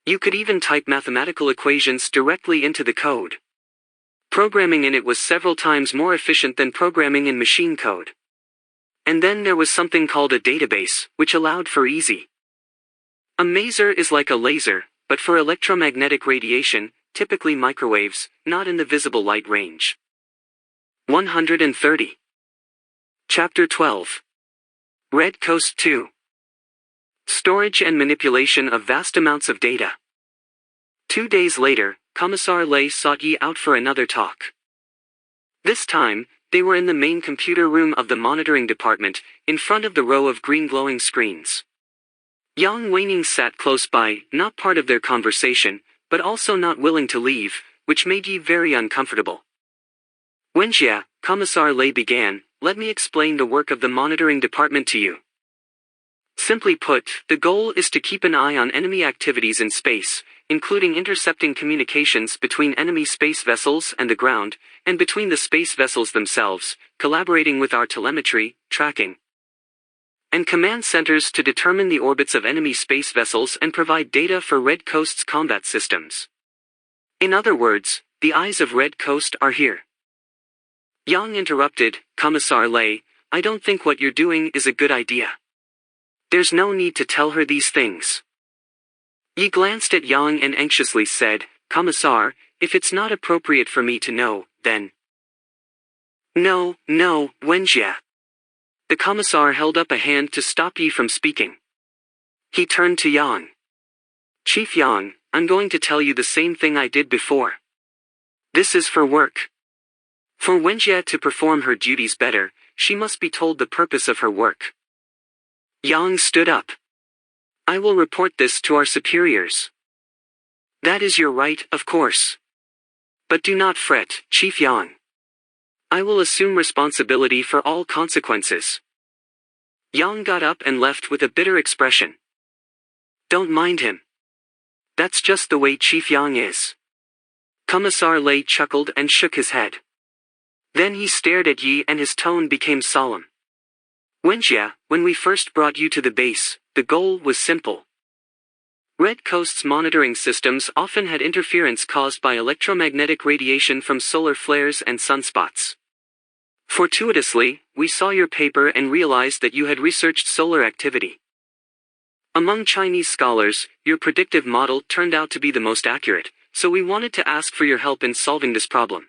You could even type mathematical equations directly into the code. Programming in it was several times more efficient than programming in machine code. And then there was something called a database, which allowed for easy. A maser is like a laser, but for electromagnetic radiation, typically microwaves, not in the visible light range. 130. Chapter 12. Red Coast 2. Storage and manipulation of vast amounts of data. 2 days later, Commissar Lay sought Yi out for another talk. This time, they were in the main computer room of the monitoring department, in front of the row of green glowing screens. Yang Weining sat close by, not part of their conversation, but also not willing to leave, which made Yi very uncomfortable. Wenjie, Commissar Lay began, let me explain the work of the monitoring department to you. Simply put, the goal is to keep an eye on enemy activities in space, including intercepting communications between enemy space vessels and the ground, and between the space vessels themselves, collaborating with our telemetry, tracking, and command centers to determine the orbits of enemy space vessels and provide data for Red Coast's combat systems. In other words, the eyes of Red Coast are here. Yang interrupted, Commissar Lay, I don't think what you're doing is a good idea. There's no need to tell her these things. Yi glanced at Yang and anxiously said, Commissar, if it's not appropriate for me to know, then... No, Wenjie. The Commissar held up a hand to stop Yi from speaking. He turned to Yang. Chief Yang, I'm going to tell you the same thing I did before. This is for work. For Wenjie to perform her duties better, she must be told the purpose of her work. Yang stood up. I will report this to our superiors. That is your right, of course. But do not fret, Chief Yang. I will assume responsibility for all consequences. Yang got up and left with a bitter expression. Don't mind him. That's just the way Chief Yang is. Commissar Lay chuckled and shook his head. Then he stared at Yi and his tone became solemn. Wenjie, when we first brought you to the base, the goal was simple. Red Coast's monitoring systems often had interference caused by electromagnetic radiation from solar flares and sunspots. Fortuitously, we saw your paper and realized that you had researched solar activity. Among Chinese scholars, your predictive model turned out to be the most accurate, so we wanted to ask for your help in solving this problem.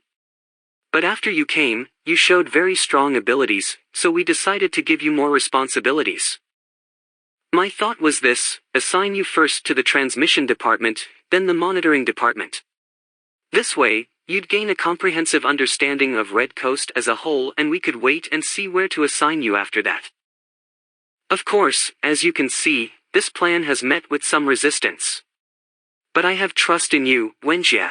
But after you came, you showed very strong abilities, so we decided to give you more responsibilities. My thought was this, assign you first to the transmission department, then the monitoring department. This way, you'd gain a comprehensive understanding of Red Coast as a whole and we could wait and see where to assign you after that. Of course, as you can see, this plan has met with some resistance. But I have trust in you, Wenjie.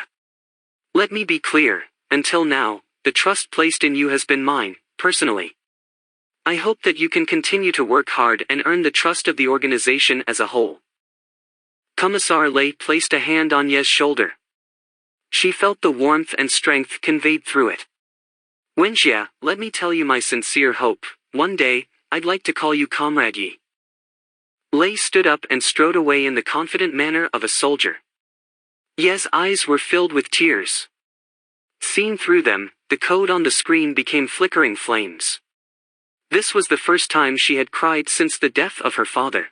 Let me be clear, until now, the trust placed in you has been mine, personally. I hope that you can continue to work hard and earn the trust of the organization as a whole. Commissar Lay placed a hand on Ye's shoulder. She felt the warmth and strength conveyed through it. Wenjie, let me tell you my sincere hope, one day, I'd like to call you Comrade Yi. Lay stood up and strode away in the confident manner of a soldier. Ye's eyes were filled with tears. Seen through them, the code on the screen became flickering flames. This was the first time she had cried since the death of her father.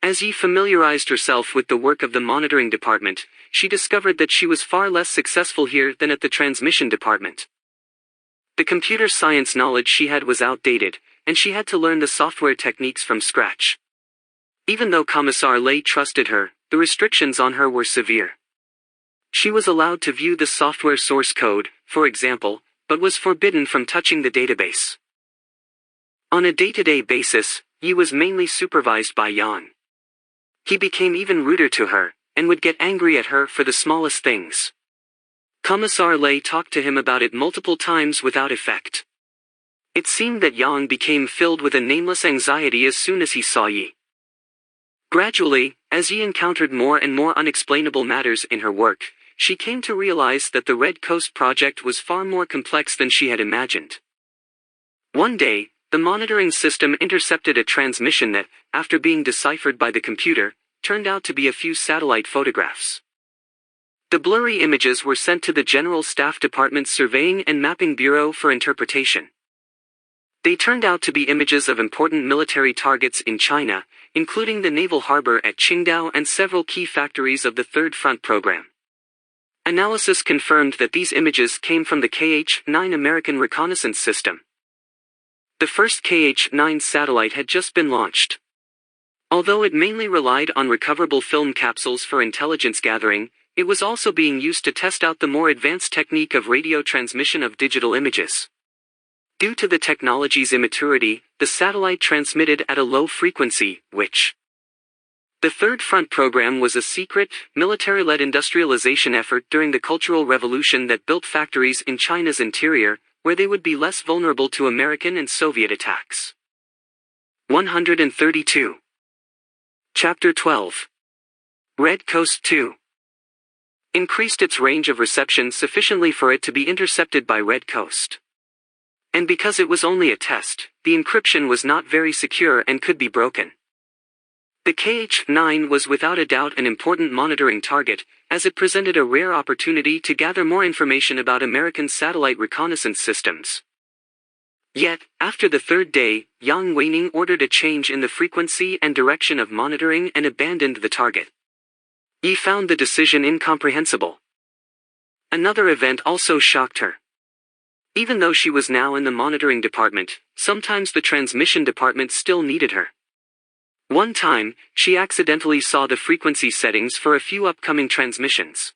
As Yi familiarized herself with the work of the monitoring department, she discovered that she was far less successful here than at the transmission department. The computer science knowledge she had was outdated, and she had to learn the software techniques from scratch. Even though Commissar Lay trusted her, the restrictions on her were severe. She was allowed to view the software source code, for example, but was forbidden from touching the database. On a day-to-day basis, Yi was mainly supervised by Yang. He became even ruder to her, and would get angry at her for the smallest things. Commissar Lay talked to him about it multiple times without effect. It seemed that Yang became filled with a nameless anxiety as soon as he saw Yi. Gradually, as Yi encountered more and more unexplainable matters in her work, she came to realize that the Red Coast project was far more complex than she had imagined. One day, the monitoring system intercepted a transmission that, after being deciphered by the computer, turned out to be a few satellite photographs. The blurry images were sent to the General Staff Department's Surveying and Mapping Bureau for interpretation. They turned out to be images of important military targets in China, including the naval harbor at Qingdao and several key factories of the Third Front program. Analysis confirmed that these images came from the KH-9 American reconnaissance system. The first KH-9 satellite had just been launched. Although it mainly relied on recoverable film capsules for intelligence gathering, it was also being used to test out the more advanced technique of radio transmission of digital images. Due to the technology's immaturity, the satellite transmitted at a low frequency, which the Third Front program was a secret, military-led industrialization effort during the Cultural Revolution that built factories in China's interior, where they would be less vulnerable to American and Soviet attacks. 132. Chapter 12. Red Coast 2 increased its range of reception sufficiently for it to be intercepted by Red Coast. And because it was only a test, the encryption was not very secure and could be broken. The KH-9 was without a doubt an important monitoring target, as it presented a rare opportunity to gather more information about American satellite reconnaissance systems. Yet, after the third day, Yang Weining ordered a change in the frequency and direction of monitoring and abandoned the target. Yi found the decision incomprehensible. Another event also shocked her. Even though she was now in the monitoring department, sometimes the transmission department still needed her. One time, she accidentally saw the frequency settings for a few upcoming transmissions.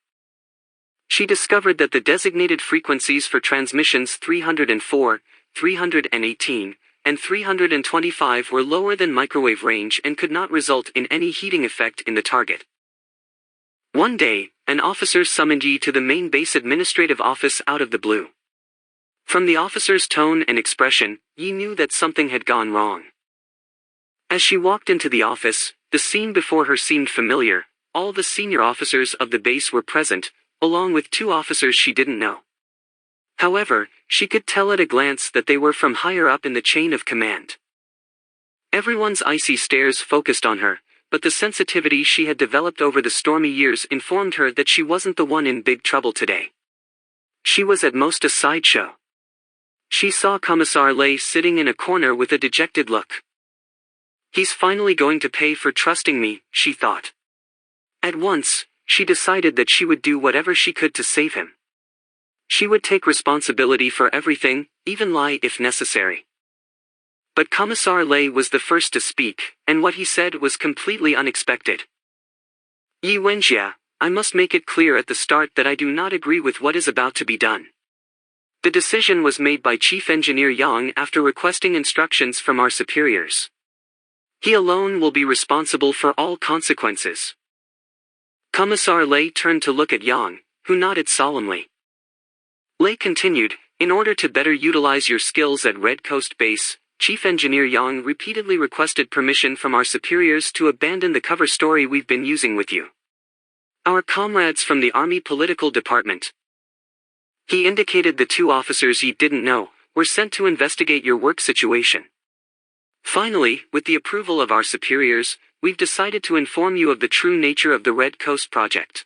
She discovered that the designated frequencies for transmissions 304, 318, and 325 were lower than microwave range and could not result in any heating effect in the target. One day, an officer summoned Yi to the main base administrative office out of the blue. From the officer's tone and expression, Yi knew that something had gone wrong. As she walked into the office, the scene before her seemed familiar. All the senior officers of the base were present, along with two officers she didn't know. However, she could tell at a glance that they were from higher up in the chain of command. Everyone's icy stares focused on her, but the sensitivity she had developed over the stormy years informed her that she wasn't the one in big trouble today. She was at most a sideshow. She saw Commissar Lei sitting in a corner with a dejected look. He's finally going to pay for trusting me, she thought. At once, she decided that she would do whatever she could to save him. She would take responsibility for everything, even lie if necessary. But Commissar Lei was the first to speak, and what he said was completely unexpected. Yi Wenjia, I must make it clear at the start that I do not agree with what is about to be done. The decision was made by Chief Engineer Yang after requesting instructions from our superiors. He alone will be responsible for all consequences. Commissar Lei turned to look at Yang, who nodded solemnly. Lei continued, in order to better utilize your skills at Red Coast Base, Chief Engineer Yang repeatedly requested permission from our superiors to abandon the cover story we've been using with you. Our comrades from the Army Political Department. He indicated the two officers Yi didn't know, were sent to investigate your work situation. Finally, with the approval of our superiors, we've decided to inform you of the true nature of the Red Coast project.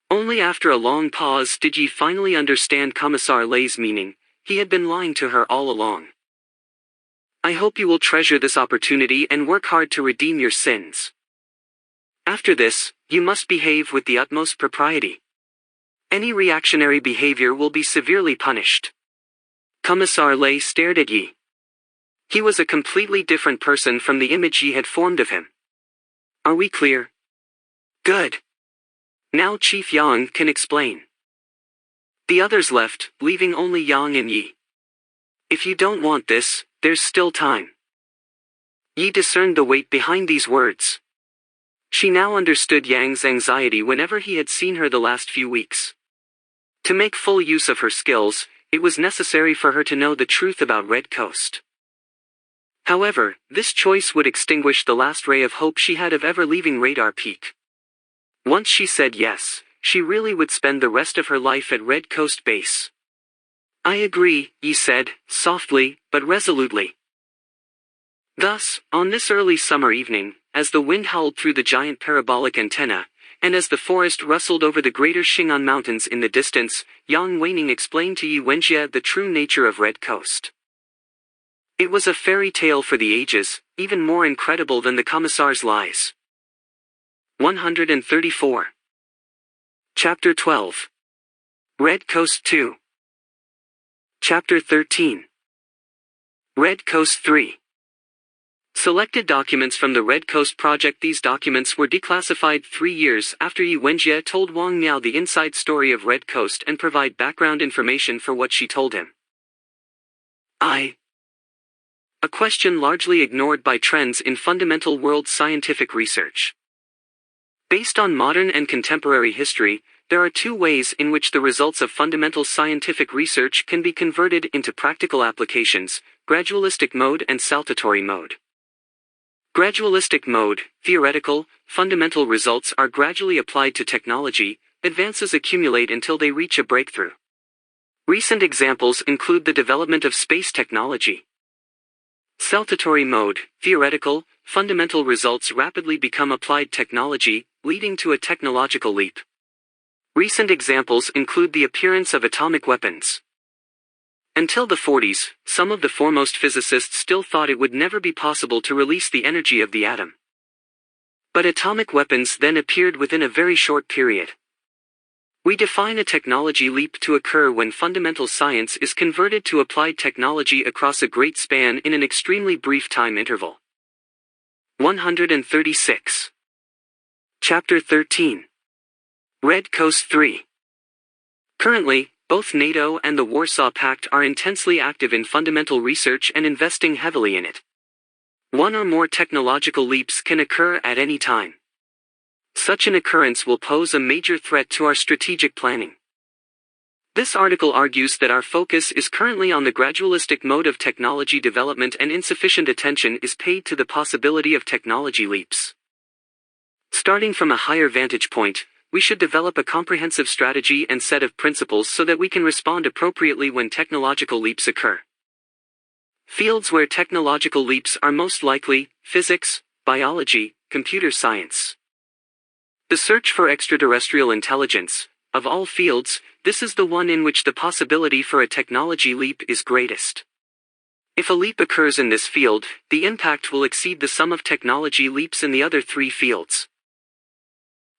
Only after a long pause did Yi finally understand Commissar Lei's meaning. He had been lying to her all along. I hope you will treasure this opportunity and work hard to redeem your sins. After this, you must behave with the utmost propriety. Any reactionary behavior will be severely punished. Commissar Lei stared at Yi. He was a completely different person from the image Yi had formed of him. Are we clear? Good. Now Chief Yang can explain. The others left, leaving only Yang and Yi. If you don't want this, there's still time. Yi discerned the weight behind these words. She now understood Yang's anxiety whenever he had seen her the last few weeks. To make full use of her skills, it was necessary for her to know the truth about Red Coast. However, this choice would extinguish the last ray of hope she had of ever leaving Radar Peak. Once she said yes, she really would spend the rest of her life at Red Coast Base. "I agree," Yi said, softly, but resolutely. Thus, on this early summer evening, as the wind howled through the giant parabolic antenna, and as the forest rustled over the greater Xing'an Mountains in the distance, Yang Weining explained to Yi Wenjie the true nature of Red Coast. It was a fairy tale for the ages, even more incredible than the Commissar's lies. 134. Chapter 12. Red Coast 2. Chapter 13. Red Coast 3. Selected documents from the Red Coast project. These documents were declassified 3 years after Yi Wenjie told Wang Miao the inside story of Red Coast and provide background information for what she told him. A question largely ignored by trends in fundamental world scientific research. Based on modern and contemporary history, there are 2 ways in which the results of fundamental scientific research can be converted into practical applications: gradualistic mode and saltatory mode. Gradualistic mode, theoretical, fundamental results are gradually applied to technology, advances accumulate until they reach a breakthrough. Recent examples include the development of space technology. Saltatory mode, theoretical, fundamental results rapidly become applied technology, leading to a technological leap. Recent examples include the appearance of atomic weapons. Until the 40s, some of the foremost physicists still thought it would never be possible to release the energy of the atom. But atomic weapons then appeared within a very short period. We define a technology leap to occur when fundamental science is converted to applied technology across a great span in an extremely brief time interval. 136. Chapter 13. Red Coast 3. Currently, both NATO and the Warsaw Pact are intensely active in fundamental research and investing heavily in it. One or more technological leaps can occur at any time. Such an occurrence will pose a major threat to our strategic planning. This article argues that our focus is currently on the gradualistic mode of technology development and insufficient attention is paid to the possibility of technology leaps. Starting from a higher vantage point, we should develop a comprehensive strategy and set of principles so that we can respond appropriately when technological leaps occur. Fields where technological leaps are most likely: physics, biology, computer science. The search for extraterrestrial intelligence. Of all fields, this is the one in which the possibility for a technology leap is greatest. If a leap occurs in this field, the impact will exceed the sum of technology leaps in the other 3 fields.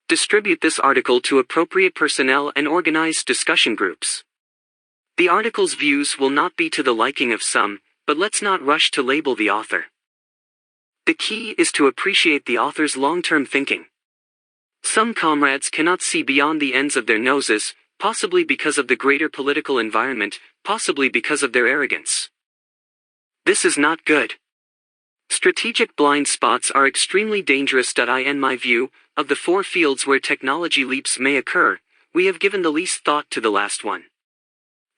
Distribute this article to appropriate personnel and organize discussion groups. The article's views will not be to the liking of some, but let's not rush to label the author. The key is to appreciate the author's long-term thinking. Some comrades cannot see beyond the ends of their noses, possibly because of the greater political environment, possibly because of their arrogance. This is not good. Strategic blind spots are extremely dangerous. In my view, of the 4 fields where technology leaps may occur, we have given the least thought to the last one.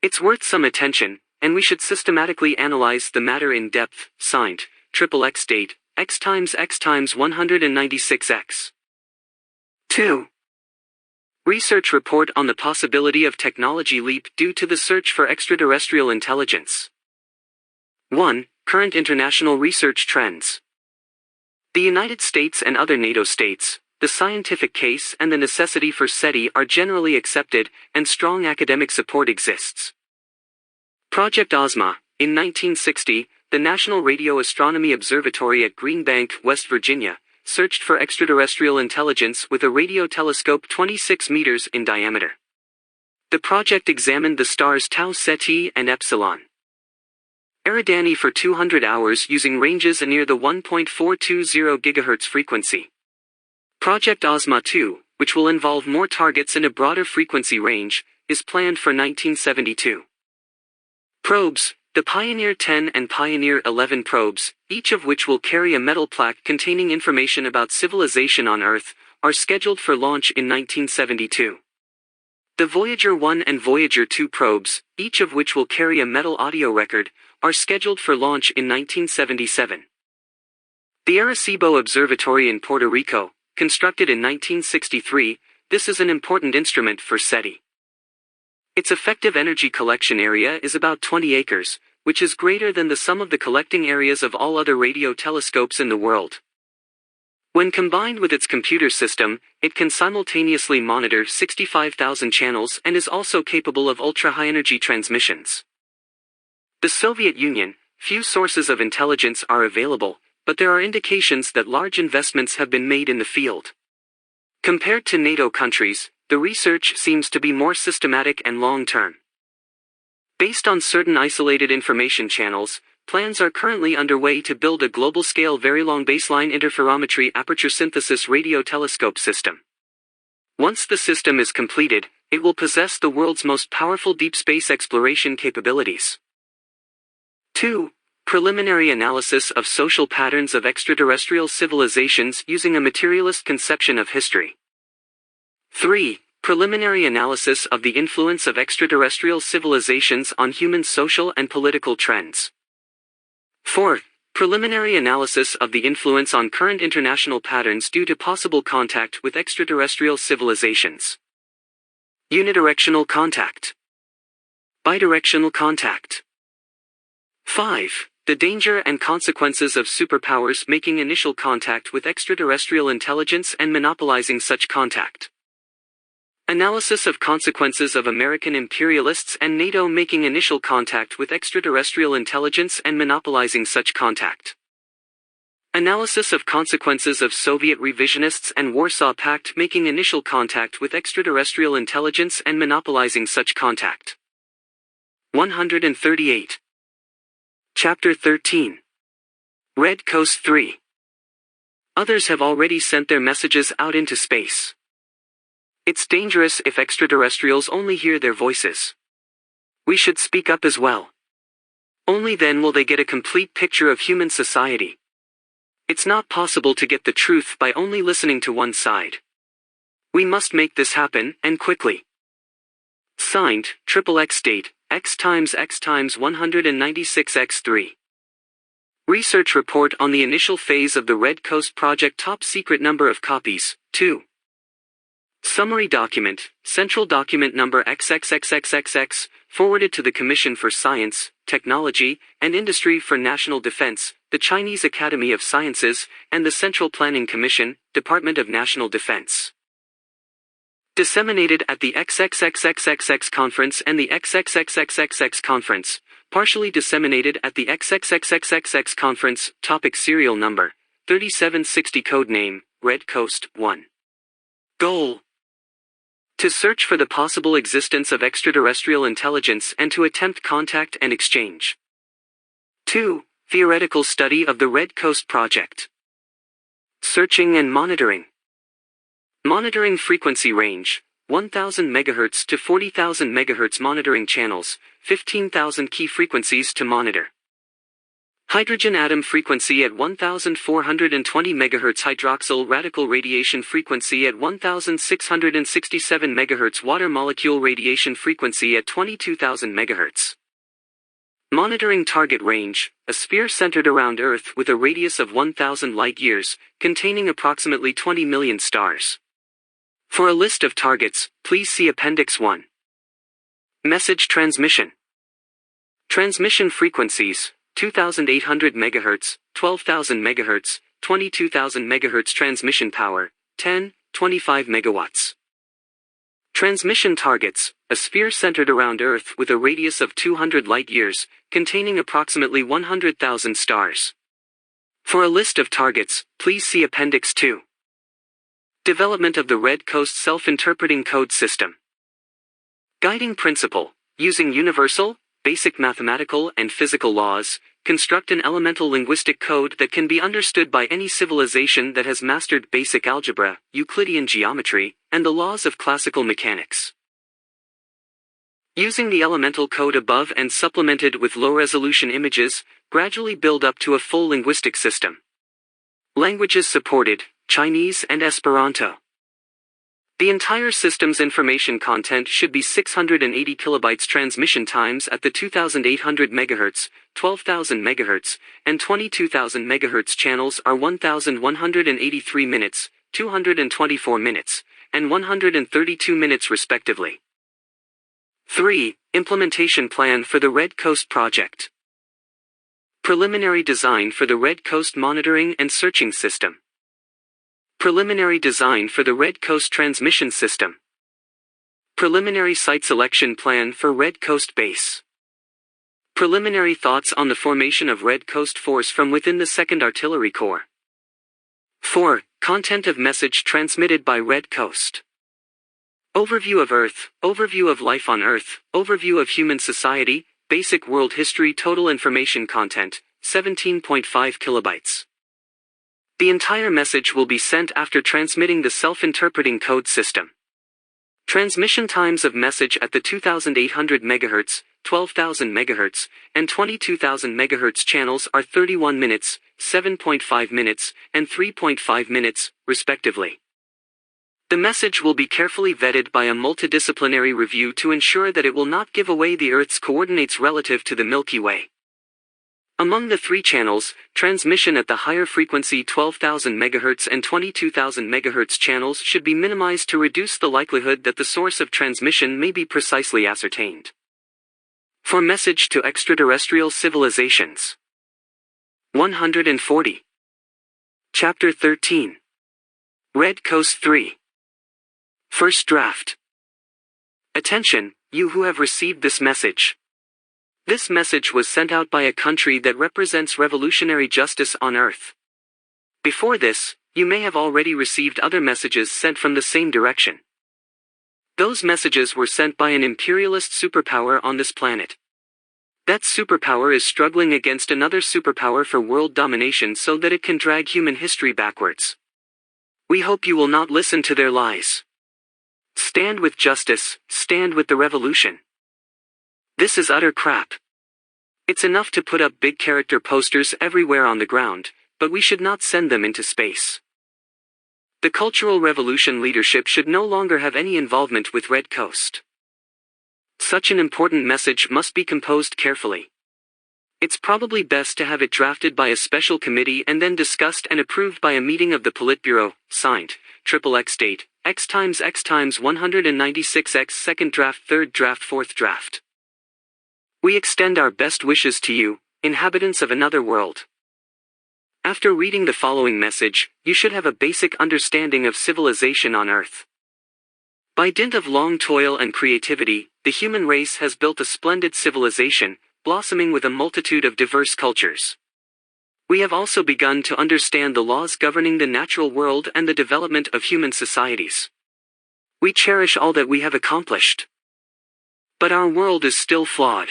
It's worth some attention, and we should systematically analyze the matter in depth. Signed, XXX date, X times 196X. 2. Research report on the possibility of technology leap due to the search for extraterrestrial intelligence. 1. Current international research trends. The United States and other NATO states, the scientific case and the necessity for SETI are generally accepted, and strong academic support exists. Project Ozma. In 1960, the National Radio Astronomy Observatory at Green Bank, West Virginia, searched for extraterrestrial intelligence with a radio telescope 26 meters in diameter. The project examined the stars Tau Ceti and Epsilon Eridani for 200 hours using ranges near the 1.420 GHz frequency. Project Ozma 2, which will involve more targets in a broader frequency range, is planned for 1972. Probes. The Pioneer 10 and Pioneer 11 probes, each of which will carry a metal plaque containing information about civilization on Earth, are scheduled for launch in 1972. The Voyager 1 and Voyager 2 probes, each of which will carry a metal audio record, are scheduled for launch in 1977. The Arecibo Observatory in Puerto Rico, constructed in 1963, this is an important instrument for SETI. Its effective energy collection area is about 20 acres, which is greater than the sum of the collecting areas of all other radio telescopes in the world. When combined with its computer system, it can simultaneously monitor 65,000 channels and is also capable of ultra-high-energy transmissions. The Soviet Union, few sources of intelligence are available, but there are indications that large investments have been made in the field. Compared to NATO countries, the research seems to be more systematic and long-term. Based on certain isolated information channels, plans are currently underway to build a global-scale very long baseline interferometry aperture synthesis radio telescope system. Once the system is completed, it will possess the world's most powerful deep space exploration capabilities. 2. Preliminary analysis of social patterns of extraterrestrial civilizations using a materialist conception of history. 3. Preliminary analysis of the influence of extraterrestrial civilizations on human social and political trends. 4. Preliminary analysis of the influence on current international patterns due to possible contact with extraterrestrial civilizations. Unidirectional contact. Bidirectional contact. 5. The danger and consequences of superpowers making initial contact with extraterrestrial intelligence and monopolizing such contact. Analysis of consequences of American imperialists and NATO making initial contact with extraterrestrial intelligence and monopolizing such contact. Analysis of consequences of Soviet revisionists and Warsaw Pact making initial contact with extraterrestrial intelligence and monopolizing such contact. 138. Chapter 13. Red Coast 3. Others have already sent their messages out into space. It's dangerous if extraterrestrials only hear their voices. We should speak up as well. Only then will they get a complete picture of human society. It's not possible to get the truth by only listening to one side. We must make this happen, and quickly. Signed, XXX date, X times 196X3. Research report on the initial phase of the Red Coast Project. Top secret number of copies, 2. Summary document, central document number XXXXXX, forwarded to the Commission for Science, Technology, and Industry for National Defense, the Chinese Academy of Sciences, and the Central Planning Commission, Department of National Defense. Disseminated at the XXXXXX Conference and the XXXXXX Conference, partially disseminated at the XXXXXX Conference. Topic serial number, 3760. Code name, Red Coast 1. Goal: to search for the possible existence of extraterrestrial intelligence and to attempt contact and exchange. 2. Theoretical study of the Red Coast Project. Searching and monitoring. Monitoring frequency range, 1000 MHz to 40,000 MHz. Monitoring channels, 15,000 key frequencies to monitor. Hydrogen atom frequency at 1420 MHz. Hydroxyl radical radiation frequency at 1667 MHz. Water molecule radiation frequency at 22,000 MHz. Monitoring target range, a sphere centered around Earth with a radius of 1,000 light-years, containing approximately 20 million stars. For a list of targets, please see Appendix 1. Message transmission. Transmission frequencies, 2,800 MHz, 12,000 MHz, 22,000 MHz. Transmission power, 10-25 megawatts. Transmission targets, a sphere centered around Earth with a radius of 200 light-years, containing approximately 100,000 stars. For a list of targets, please see Appendix 2. Development of the Red Coast Self-Interpreting Code System. Guiding principle: using universal, basic mathematical and physical laws, construct an elemental linguistic code that can be understood by any civilization that has mastered basic algebra, Euclidean geometry, and the laws of classical mechanics. Using the elemental code above and supplemented with low-resolution images, gradually build up to a full linguistic system. Languages supported: Chinese and Esperanto. The entire system's information content should be 680 kilobytes. Transmission times at the 2800 MHz, 12,000 MHz, and 22,000 MHz channels are 1,183 minutes, 224 minutes, and 132 minutes respectively. 3. Implementation plan for the Red Coast project. Preliminary design for the Red Coast monitoring and searching system. Preliminary design for the Red Coast transmission system. Preliminary site selection plan for Red Coast base. Preliminary thoughts on the formation of Red Coast Force from within the 2nd Artillery Corps. 4. Content of message transmitted by Red Coast. Overview of Earth, overview of life on Earth, overview of human society, basic world history. Total information content, 17.5 kilobytes. The entire message will be sent after transmitting the self-interpreting code system. Transmission times of message at the 2800 MHz, 12,000 MHz, and 22,000 MHz channels are 31 minutes, 7.5 minutes, and 3.5 minutes, respectively. The message will be carefully vetted by a multidisciplinary review to ensure that it will not give away the Earth's coordinates relative to the Milky Way. Among the 3 channels, transmission at the higher frequency 12,000 MHz and 22,000 MHz channels should be minimized to reduce the likelihood that the source of transmission may be precisely ascertained. For message to extraterrestrial civilizations. 140. Chapter 13. Red Coast 3. First draft. Attention, you who have received this message. This message was sent out by a country that represents revolutionary justice on Earth. Before this, you may have already received other messages sent from the same direction. Those messages were sent by an imperialist superpower on this planet. That superpower is struggling against another superpower for world domination so that it can drag human history backwards. We hope you will not listen to their lies. Stand with justice, stand with the revolution. This is utter crap. It's enough to put up big character posters everywhere on the ground, but we should not send them into space. The Cultural Revolution leadership should no longer have any involvement with Red Coast. Such an important message must be composed carefully. It's probably best to have it drafted by a special committee and then discussed and approved by a meeting of the Politburo, signed, XXX date, X times 196X 2nd draft 3rd draft 4th draft. We extend our best wishes to you, inhabitants of another world. After reading the following message, you should have a basic understanding of civilization on Earth. By dint of long toil and creativity, the human race has built a splendid civilization, blossoming with a multitude of diverse cultures. We have also begun to understand the laws governing the natural world and the development of human societies. We cherish all that we have accomplished. But our world is still flawed.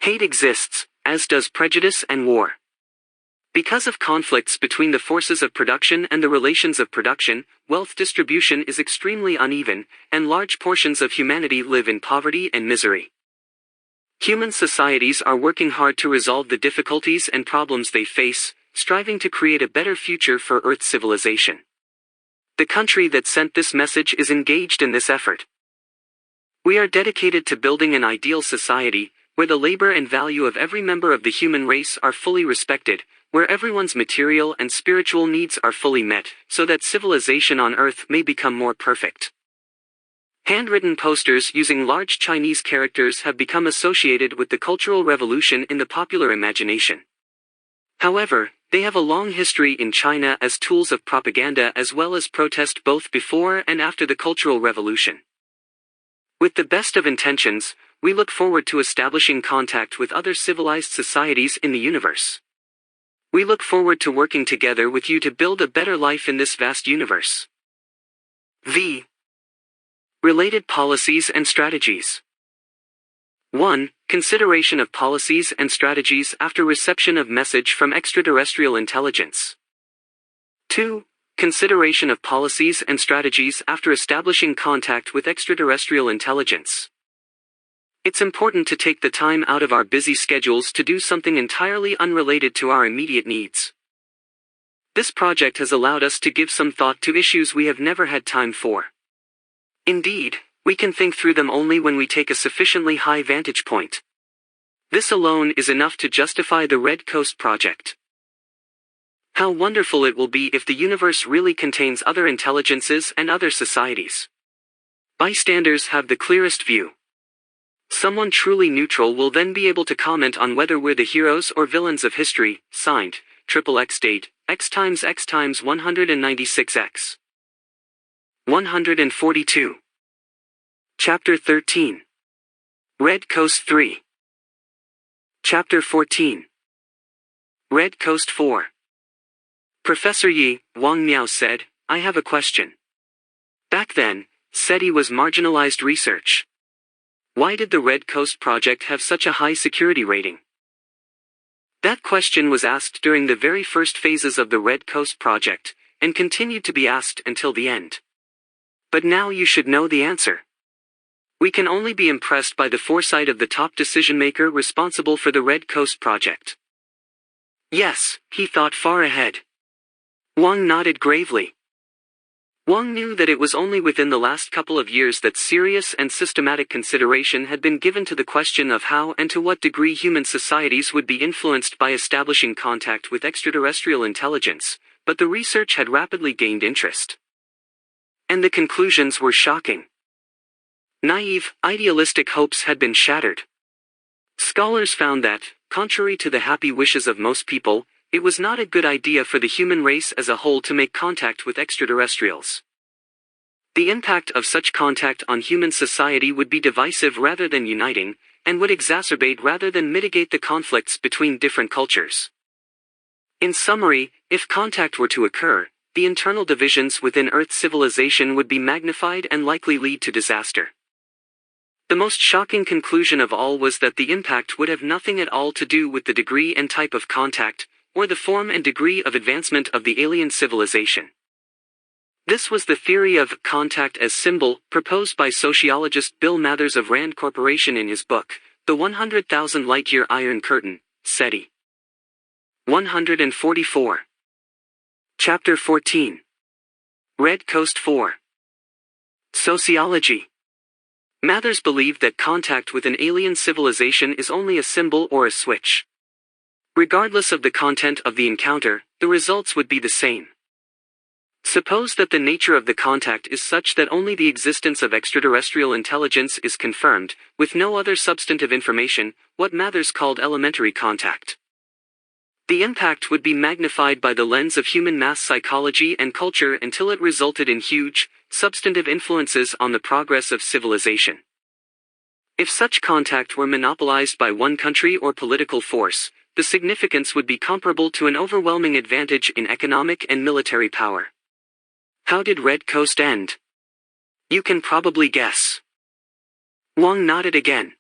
Hate exists, as does prejudice and war. Because of conflicts between the forces of production and the relations of production, wealth distribution is extremely uneven, and large portions of humanity live in poverty and misery. Human societies are working hard to resolve the difficulties and problems they face, striving to create a better future for Earth civilization. The country that sent this message is engaged in this effort. We are dedicated to building an ideal society, where the labor and value of every member of the human race are fully respected, where everyone's material and spiritual needs are fully met, so that civilization on Earth may become more perfect. Handwritten posters using large Chinese characters have become associated with the Cultural Revolution in the popular imagination. However, they have a long history in China as tools of propaganda as well as protest both before and after the Cultural Revolution. With the best of intentions, we look forward to establishing contact with other civilized societies in the universe. We look forward to working together with you to build a better life in this vast universe. V. Related policies and strategies. 1. Consideration of policies and strategies after reception of message from extraterrestrial intelligence. 2. Consideration of policies and strategies after establishing contact with extraterrestrial intelligence. It's important to take the time out of our busy schedules to do something entirely unrelated to our immediate needs. This project has allowed us to give some thought to issues we have never had time for. Indeed, we can think through them only when we take a sufficiently high vantage point. This alone is enough to justify the Red Coast Project. How wonderful it will be if the universe really contains other intelligences and other societies. Bystanders have the clearest view. Someone truly neutral will then be able to comment on whether we're the heroes or villains of history. Signed, XXX date, X times 196X. 142. Chapter 13. Red Coast 3. Chapter 14. Red Coast 4. Professor Yi, Wang Miao said, I have a question. Back then, SETI was marginalized research. Why did the Red Coast Project have such a high security rating? That question was asked during the very first phases of the Red Coast Project, and continued to be asked until the end. But now you should know the answer. We can only be impressed by the foresight of the top decision-maker responsible for the Red Coast Project. Yes, he thought far ahead. Wang nodded gravely. Wang knew that it was only within the last couple of years that serious and systematic consideration had been given to the question of how and to what degree human societies would be influenced by establishing contact with extraterrestrial intelligence, but the research had rapidly gained interest. And the conclusions were shocking. Naive, idealistic hopes had been shattered. Scholars found that, contrary to the happy wishes of most people, it was not a good idea for the human race as a whole to make contact with extraterrestrials. The impact of such contact on human society would be divisive rather than uniting, and would exacerbate rather than mitigate the conflicts between different cultures. In summary, if contact were to occur, the internal divisions within Earth civilization would be magnified and likely lead to disaster. The most shocking conclusion of all was that the impact would have nothing at all to do with the degree and type of contact, or the form and degree of advancement of the alien civilization. This was the theory of contact as symbol, proposed by sociologist Bill Mathers of Rand Corporation in his book, The 100,000 Light-Year Iron Curtain, SETI. 144. Chapter 14. Red Coast 4. Sociology. Mathers believed that contact with an alien civilization is only a symbol or a switch. Regardless of the content of the encounter, the results would be the same. Suppose that the nature of the contact is such that only the existence of extraterrestrial intelligence is confirmed, with no other substantive information, what Mathers called elementary contact. The impact would be magnified by the lens of human mass psychology and culture until it resulted in huge, substantive influences on the progress of civilization. If such contact were monopolized by one country or political force, the significance would be comparable to an overwhelming advantage in economic and military power. How did Red Coast end? You can probably guess. Wang nodded again.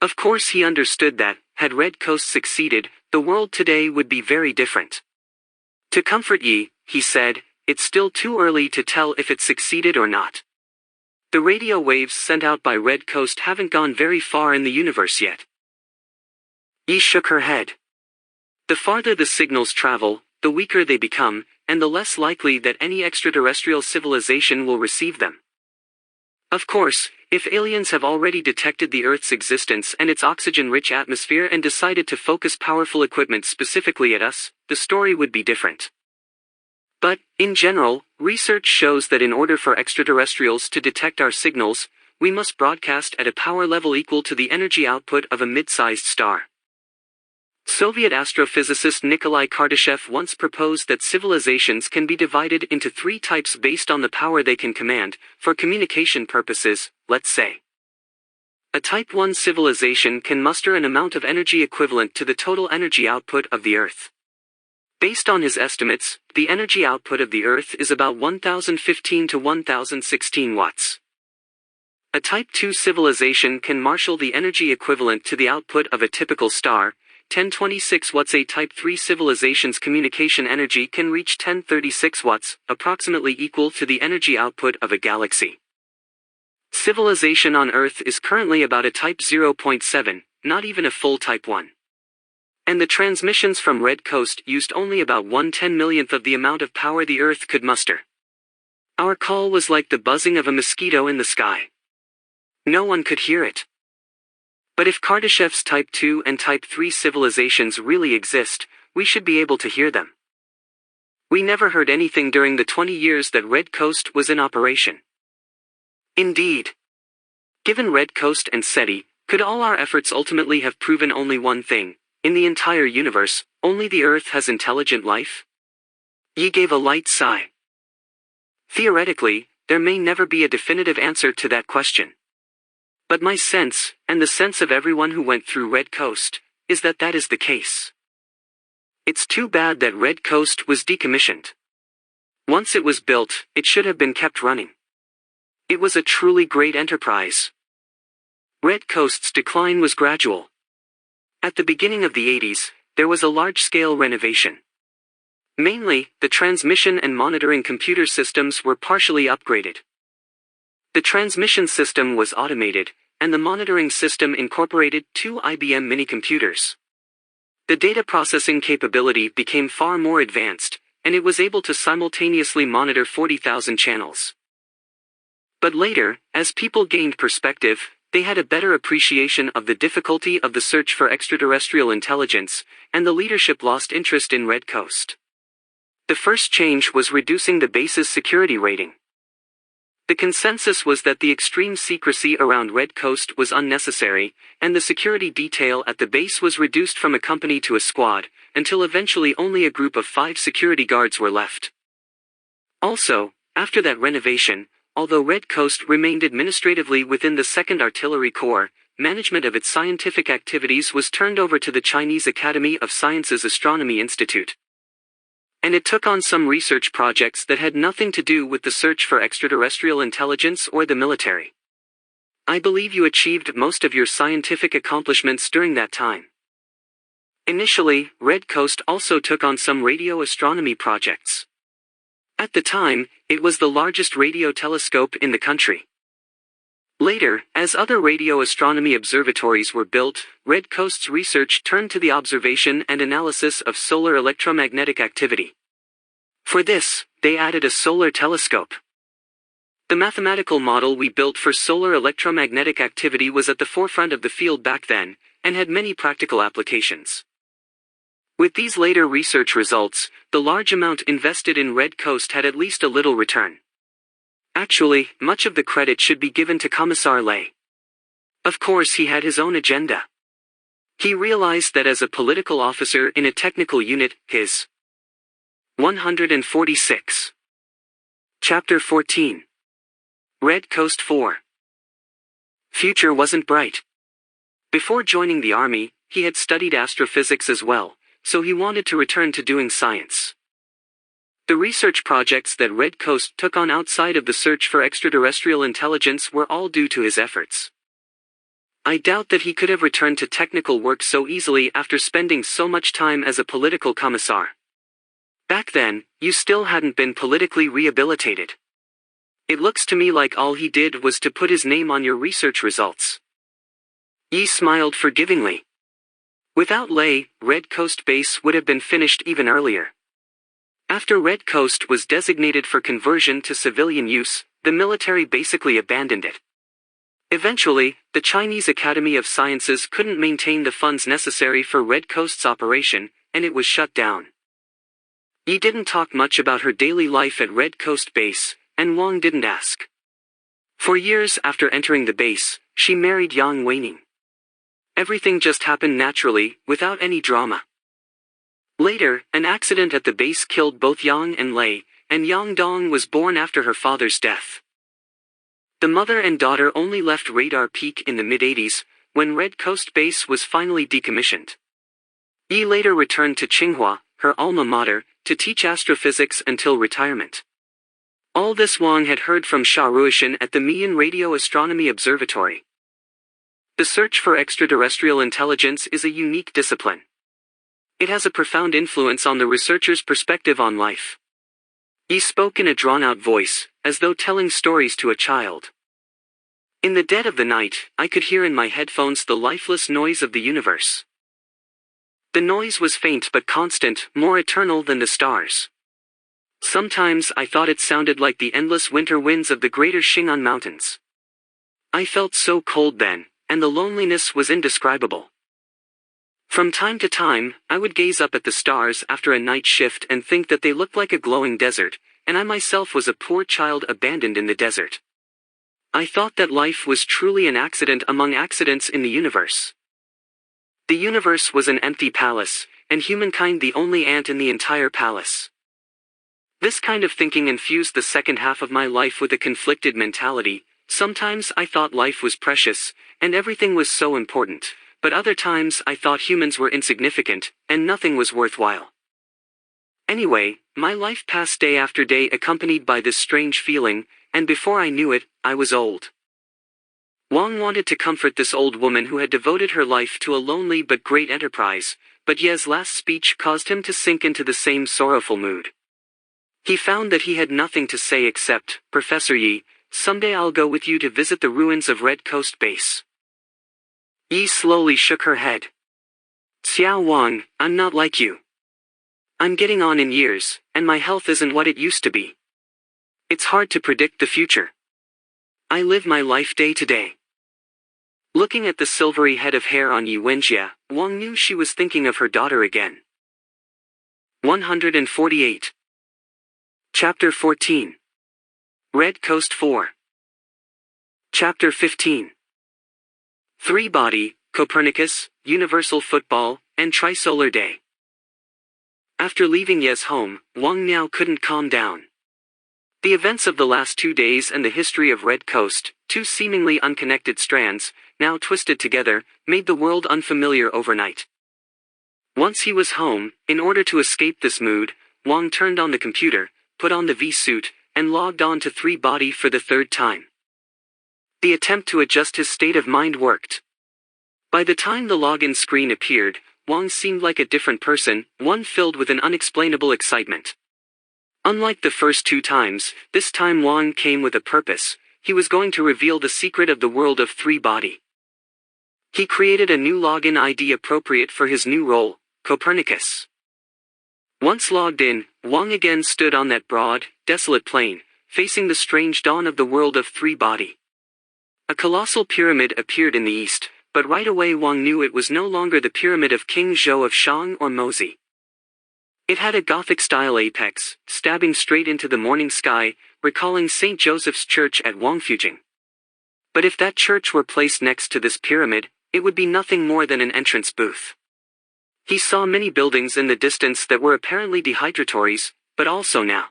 Of course he understood that, had Red Coast succeeded, the world today would be very different. To comfort Yi, he said, it's still too early to tell if it succeeded or not. The radio waves sent out by Red Coast haven't gone very far in the universe yet. Yi shook her head. The farther the signals travel, the weaker they become, and the less likely that any extraterrestrial civilization will receive them. Of course, if aliens have already detected the Earth's existence and its oxygen-rich atmosphere and decided to focus powerful equipment specifically at us, the story would be different. But, in general, research shows that in order for extraterrestrials to detect our signals, we must broadcast at a power level equal to the energy output of a mid-sized star. Soviet astrophysicist Nikolai Kardashev once proposed that civilizations can be divided into three types based on the power they can command, for communication purposes, let's say. A Type 1 civilization can muster an amount of energy equivalent to the total energy output of the Earth. Based on his estimates, the energy output of the Earth is about 1015 to 1016 watts. A Type 2 civilization can marshal the energy equivalent to the output of a typical star, 1026 watts. A Type 3 civilization's communication energy can reach 1036 watts, approximately equal to the energy output of a galaxy. Civilization on Earth is currently about a Type 0.7, not even a full Type 1. And the transmissions from Red Coast used only about 1/10 millionth of the amount of power the Earth could muster. Our call was like the buzzing of a mosquito in the sky. No one could hear it. But if Kardashev's Type 2 and Type 3 civilizations really exist, we should be able to hear them. We never heard anything during the 20 years that Red Coast was in operation. Indeed. Given Red Coast and SETI, could all our efforts ultimately have proven only one thing: in the entire universe, only the Earth has intelligent life? Yi gave a light sigh. Theoretically, there may never be a definitive answer to that question. But my sense, and the sense of everyone who went through Red Coast, is that that is the case. It's too bad that Red Coast was decommissioned. Once it was built, it should have been kept running. It was a truly great enterprise. Red Coast's decline was gradual. At the beginning of the 80s, there was a large-scale renovation. Mainly, the transmission and monitoring computer systems were partially upgraded. The transmission system was automated, and the monitoring system incorporated 2 IBM mini-computers. The data processing capability became far more advanced, and it was able to simultaneously monitor 40,000 channels. But later, as people gained perspective, they had a better appreciation of the difficulty of the search for extraterrestrial intelligence, and the leadership lost interest in Red Coast. The first change was reducing the base's security rating. The consensus was that the extreme secrecy around Red Coast was unnecessary, and the security detail at the base was reduced from a company to a squad, until eventually only a group of 5 security guards were left. Also, after that renovation, although Red Coast remained administratively within the 2nd Artillery Corps, management of its scientific activities was turned over to the Chinese Academy of Sciences Astronomy Institute. And it took on some research projects that had nothing to do with the search for extraterrestrial intelligence or the military. I believe you achieved most of your scientific accomplishments during that time. Initially, Red Coast also took on some radio astronomy projects. At the time, it was the largest radio telescope in the country. Later, as other radio astronomy observatories were built, Red Coast's research turned to the observation and analysis of solar electromagnetic activity. For this, they added a solar telescope. The mathematical model we built for solar electromagnetic activity was at the forefront of the field back then, and had many practical applications. With these later research results, the large amount invested in Red Coast had at least a little return. Actually, much of the credit should be given to Commissar Lay. Of course, he had his own agenda. He realized that as a political officer in a technical unit, his 146. Chapter 14. Red Coast 4. Future wasn't bright. Before joining the army, he had studied astrophysics as well, so he wanted to return to doing science. The research projects that Red Coast took on outside of the search for extraterrestrial intelligence were all due to his efforts. I doubt that he could have returned to technical work so easily after spending so much time as a political commissar. Back then, you still hadn't been politically rehabilitated. It looks to me like all he did was to put his name on your research results. Yi smiled forgivingly. Without Lay, Red Coast Base would have been finished even earlier. After Red Coast was designated for conversion to civilian use, the military basically abandoned it. Eventually, the Chinese Academy of Sciences couldn't maintain the funds necessary for Red Coast's operation, and it was shut down. Yi didn't talk much about her daily life at Red Coast Base, and Wang didn't ask. For years after entering the base, she married Yang Weining. Everything just happened naturally, without any drama. Later, an accident at the base killed both Yang and Lei, and Yang Dong was born after her father's death. The mother and daughter only left radar peak in the mid-80s, when Red Coast Base was finally decommissioned. Yi later returned to Tsinghua, her alma mater, to teach astrophysics until retirement. All this Wang had heard from Sha Ruishan at the Mian Radio Astronomy Observatory. The search for extraterrestrial intelligence is a unique discipline. It has a profound influence on the researcher's perspective on life. Yi spoke in a drawn-out voice, as though telling stories to a child. In the dead of the night, I could hear in my headphones the lifeless noise of the universe. The noise was faint but constant, more eternal than the stars. Sometimes I thought it sounded like the endless winter winds of the greater Shingon Mountains. I felt so cold then, and the loneliness was indescribable. From time to time, I would gaze up at the stars after a night shift and think that they looked like a glowing desert, and I myself was a poor child abandoned in the desert. I thought that life was truly an accident among accidents in the universe. The universe was an empty palace, and humankind the only ant in the entire palace. This kind of thinking infused the second half of my life with a conflicted mentality. Sometimes I thought life was precious, and everything was so important, but other times I thought humans were insignificant, and nothing was worthwhile. Anyway, my life passed day after day accompanied by this strange feeling, and before I knew it, I was old. Wang wanted to comfort this old woman who had devoted her life to a lonely but great enterprise, but Ye's last speech caused him to sink into the same sorrowful mood. He found that he had nothing to say except, "Professor Yi, someday I'll go with you to visit the ruins of Red Coast Base." Yi slowly shook her head. "Xiao Wang, I'm not like you. I'm getting on in years, and my health isn't what it used to be. It's hard to predict the future. I live my life day to day." Looking at the silvery head of hair on Yi Wenjie, Wang knew she was thinking of her daughter again. 148. Chapter 14. Red Coast 4. Chapter 15. Three-body, Copernicus, Universal Football, and Trisolar Day. After leaving Ye's home, Wang now couldn't calm down. The events of the last 2 days and the history of Red Coast, two seemingly unconnected strands, now twisted together, made the world unfamiliar overnight. Once he was home, in order to escape this mood, Wang turned on the computer, put on the V-suit, and logged on to Three-Body for the third time. The attempt to adjust his state of mind worked. By the time the login screen appeared, Wang seemed like a different person, one filled with an unexplainable excitement. Unlike the first 2 times, this time Wang came with a purpose. He was going to reveal the secret of the world of Three-Body. He created a new login ID appropriate for his new role, Copernicus. Once logged in, Wang again stood on that broad, desolate plain, facing the strange dawn of the world of Three-Body. A colossal pyramid appeared in the east, but right away Wang knew it was no longer the pyramid of King Zhou of Shang or Mozi. It had a Gothic-style apex, stabbing straight into the morning sky, recalling St. Joseph's Church at Wangfujing. But if that church were placed next to this pyramid, it would be nothing more than an entrance booth. He saw many buildings in the distance that were apparently dehydrotories, but also now.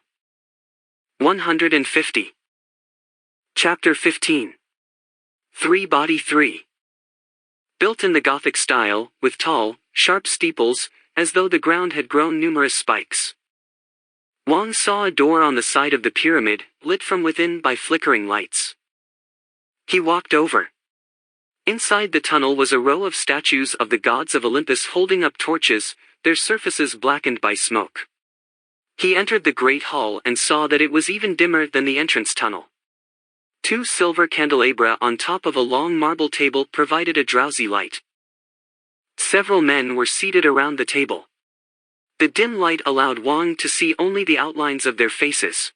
150. Chapter 15. Three-Body 3. Built in the Gothic style, with tall, sharp steeples, as though the ground had grown numerous spikes. Wang saw a door on the side of the pyramid, lit from within by flickering lights. He walked over. Inside the tunnel was a row of statues of the gods of Olympus holding up torches, their surfaces blackened by smoke. He entered the great hall and saw that it was even dimmer than the entrance tunnel. 2 silver candelabra on top of a long marble table provided a drowsy light. Several men were seated around the table. The dim light allowed Wang to see only the outlines of their faces.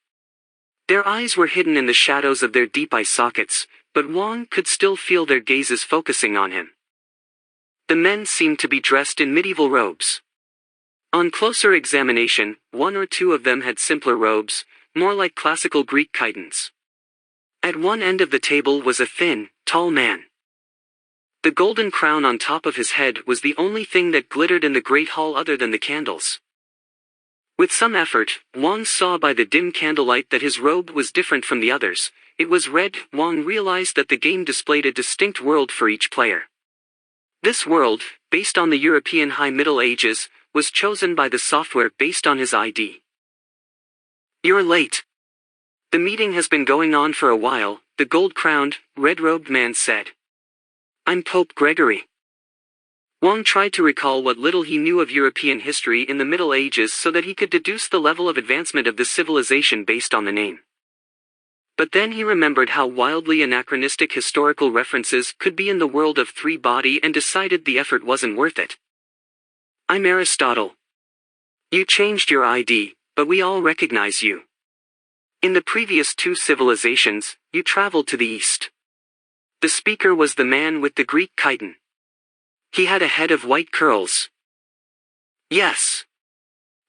Their eyes were hidden in the shadows of their deep eye sockets, but Wang could still feel their gazes focusing on him. The men seemed to be dressed in medieval robes. On closer examination, 1 or 2 of them had simpler robes, more like classical Greek chitons. At one end of the table was a thin, tall man. The golden crown on top of his head was the only thing that glittered in the great hall other than the candles. With some effort, Wang saw by the dim candlelight that his robe was different from the others. It was red. Wang realized that the game displayed a distinct world for each player. This world, based on the European High Middle Ages, was chosen by the software based on his ID. "You're late. The meeting has been going on for a while," the gold-crowned, red-robed man said. "I'm Pope Gregory." Wang tried to recall what little he knew of European history in the Middle Ages so that he could deduce the level of advancement of this civilization based on the name. But then he remembered how wildly anachronistic historical references could be in the world of Three-Body and decided the effort wasn't worth it. "I'm Aristotle." "You changed your ID," but we all recognize you. In the previous 2 civilizations, you traveled to the east. The speaker was the man with the Greek chiton. He had a head of white curls. Yes.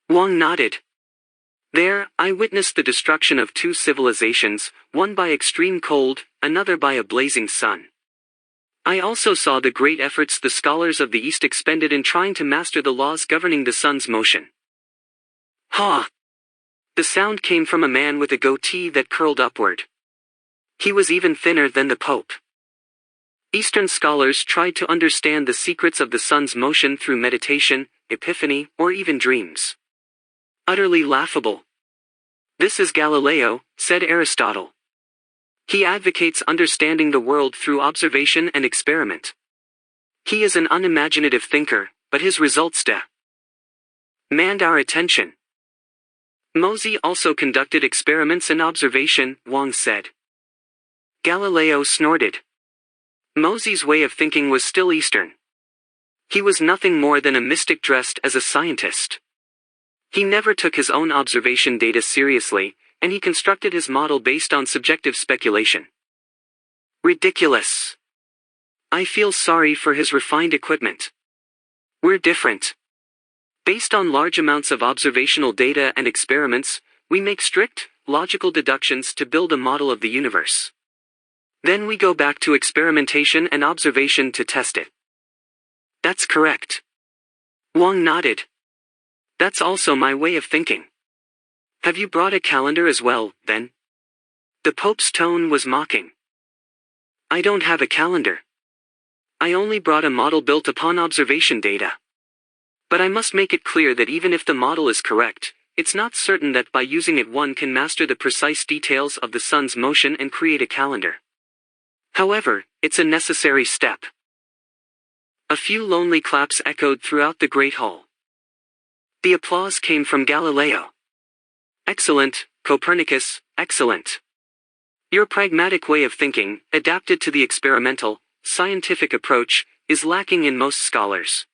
Wang nodded. There, I witnessed the destruction of 2 civilizations, one by extreme cold, another by a blazing sun. I also saw the great efforts the scholars of the East expended in trying to master the laws governing the sun's motion. Ha! The sound came from a man with a goatee that curled upward. He was even thinner than the Pope. Eastern scholars tried to understand the secrets of the sun's motion through meditation, epiphany, or even dreams. Utterly laughable. This is Galileo, said Aristotle. He advocates understanding the world through observation and experiment. He is an unimaginative thinker, but his results demand our attention. Mosey also conducted experiments and observation, Wang said. Galileo snorted. Mosey's way of thinking was still Eastern. He was nothing more than a mystic dressed as a scientist. He never took his own observation data seriously, and he constructed his model based on subjective speculation. Ridiculous. I feel sorry for his refined equipment. We're different. Based on large amounts of observational data and experiments, we make strict, logical deductions to build a model of the universe. Then we go back to experimentation and observation to test it. That's correct. Wang nodded. That's also my way of thinking. Have you brought a calendar as well, then? The Pope's tone was mocking. I don't have a calendar. I only brought a model built upon observation data. But I must make it clear that even if the model is correct, it's not certain that by using it one can master the precise details of the sun's motion and create a calendar. However, it's a necessary step. A few lonely claps echoed throughout the great hall. The applause came from Galileo. Excellent, Copernicus, excellent. Your pragmatic way of thinking, adapted to the experimental, scientific approach, is lacking in most scholars.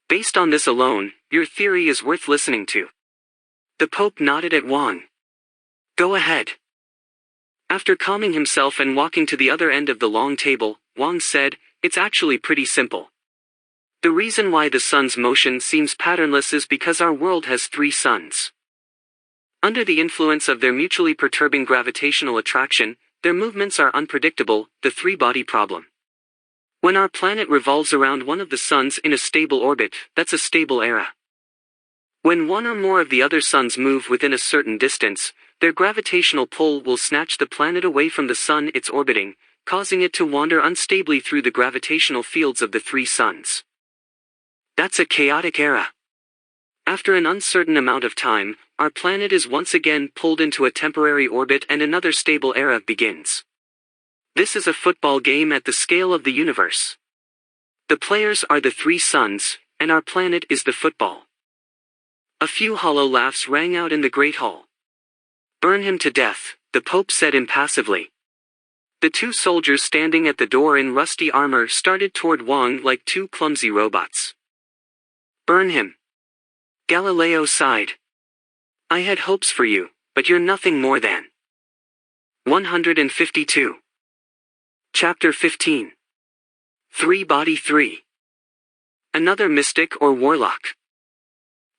Based on this alone, your theory is worth listening to. The Pope nodded at Wang. Go ahead. After calming himself and walking to the other end of the long table, Wang said, it's actually pretty simple. The reason why the sun's motion seems patternless is because our world has 3 suns. Under the influence of their mutually perturbing gravitational attraction, their movements are unpredictable, the 3-body problem. When our planet revolves around one of the suns in a stable orbit, that's a stable era. When one or more of the other suns move within a certain distance, their gravitational pull will snatch the planet away from the sun it's orbiting, causing it to wander unstably through the gravitational fields of the 3 suns. That's a chaotic era. After an uncertain amount of time, our planet is once again pulled into a temporary orbit and another stable era begins. This is a football game at the scale of the universe. The players are the 3 suns, and our planet is the football. A few hollow laughs rang out in the great hall. Burn him to death, the Pope said impassively. The 2 soldiers standing at the door in rusty armor started toward Wang like 2 clumsy robots. Burn him. Galileo sighed. I had hopes for you, but you're nothing more than. 152. Chapter 15. 3-body 3. Another mystic or warlock.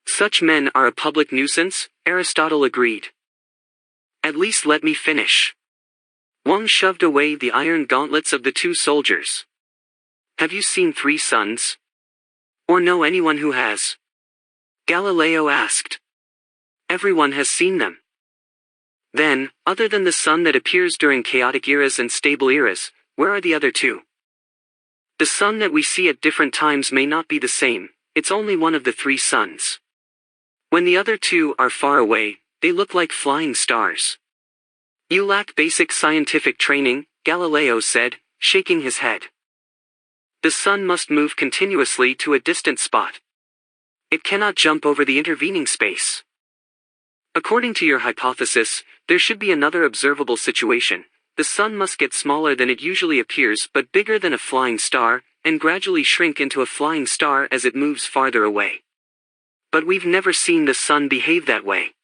Such men are a public nuisance, Aristotle agreed. At least let me finish. Wang shoved away the iron gauntlets of the 2 soldiers. Have you seen 3 suns? Or know anyone who has? Galileo asked. Everyone has seen them. Then, other than the sun that appears during chaotic eras and stable eras, where are the other 2? The sun that we see at different times may not be the same, it's only one of the 3 suns. When the other 2 are far away, they look like flying stars. You lack basic scientific training, Galileo said, shaking his head. The sun must move continuously to a distant spot. It cannot jump over the intervening space. According to your hypothesis, there should be another observable situation. The sun must get smaller than it usually appears but bigger than a flying star, and gradually shrink into a flying star as it moves farther away. But we've never seen the sun behave that way.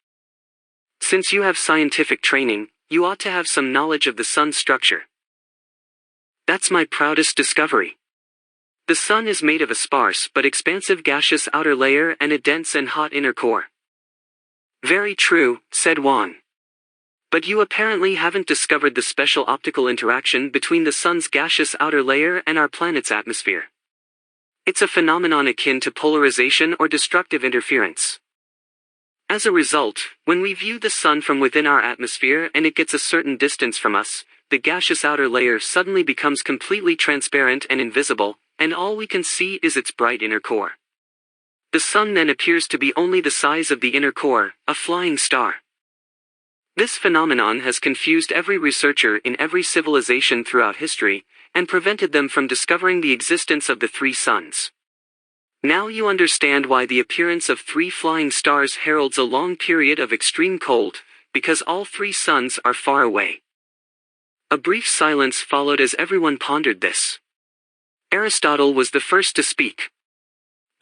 Since you have scientific training, you ought to have some knowledge of the sun's structure. That's my proudest discovery. The sun is made of a sparse but expansive gaseous outer layer and a dense and hot inner core. Very true, said Wang. But you apparently haven't discovered the special optical interaction between the sun's gaseous outer layer and our planet's atmosphere. It's a phenomenon akin to polarization or destructive interference. As a result, when we view the sun from within our atmosphere and it gets a certain distance from us, the gaseous outer layer suddenly becomes completely transparent and invisible, and all we can see is its bright inner core. The sun then appears to be only the size of the inner core, a flying star. This phenomenon has confused every researcher in every civilization throughout history, and prevented them from discovering the existence of the three suns. Now you understand why the appearance of three flying stars heralds a long period of extreme cold, because all three suns are far away. A brief silence followed as everyone pondered this. Aristotle was the first to speak.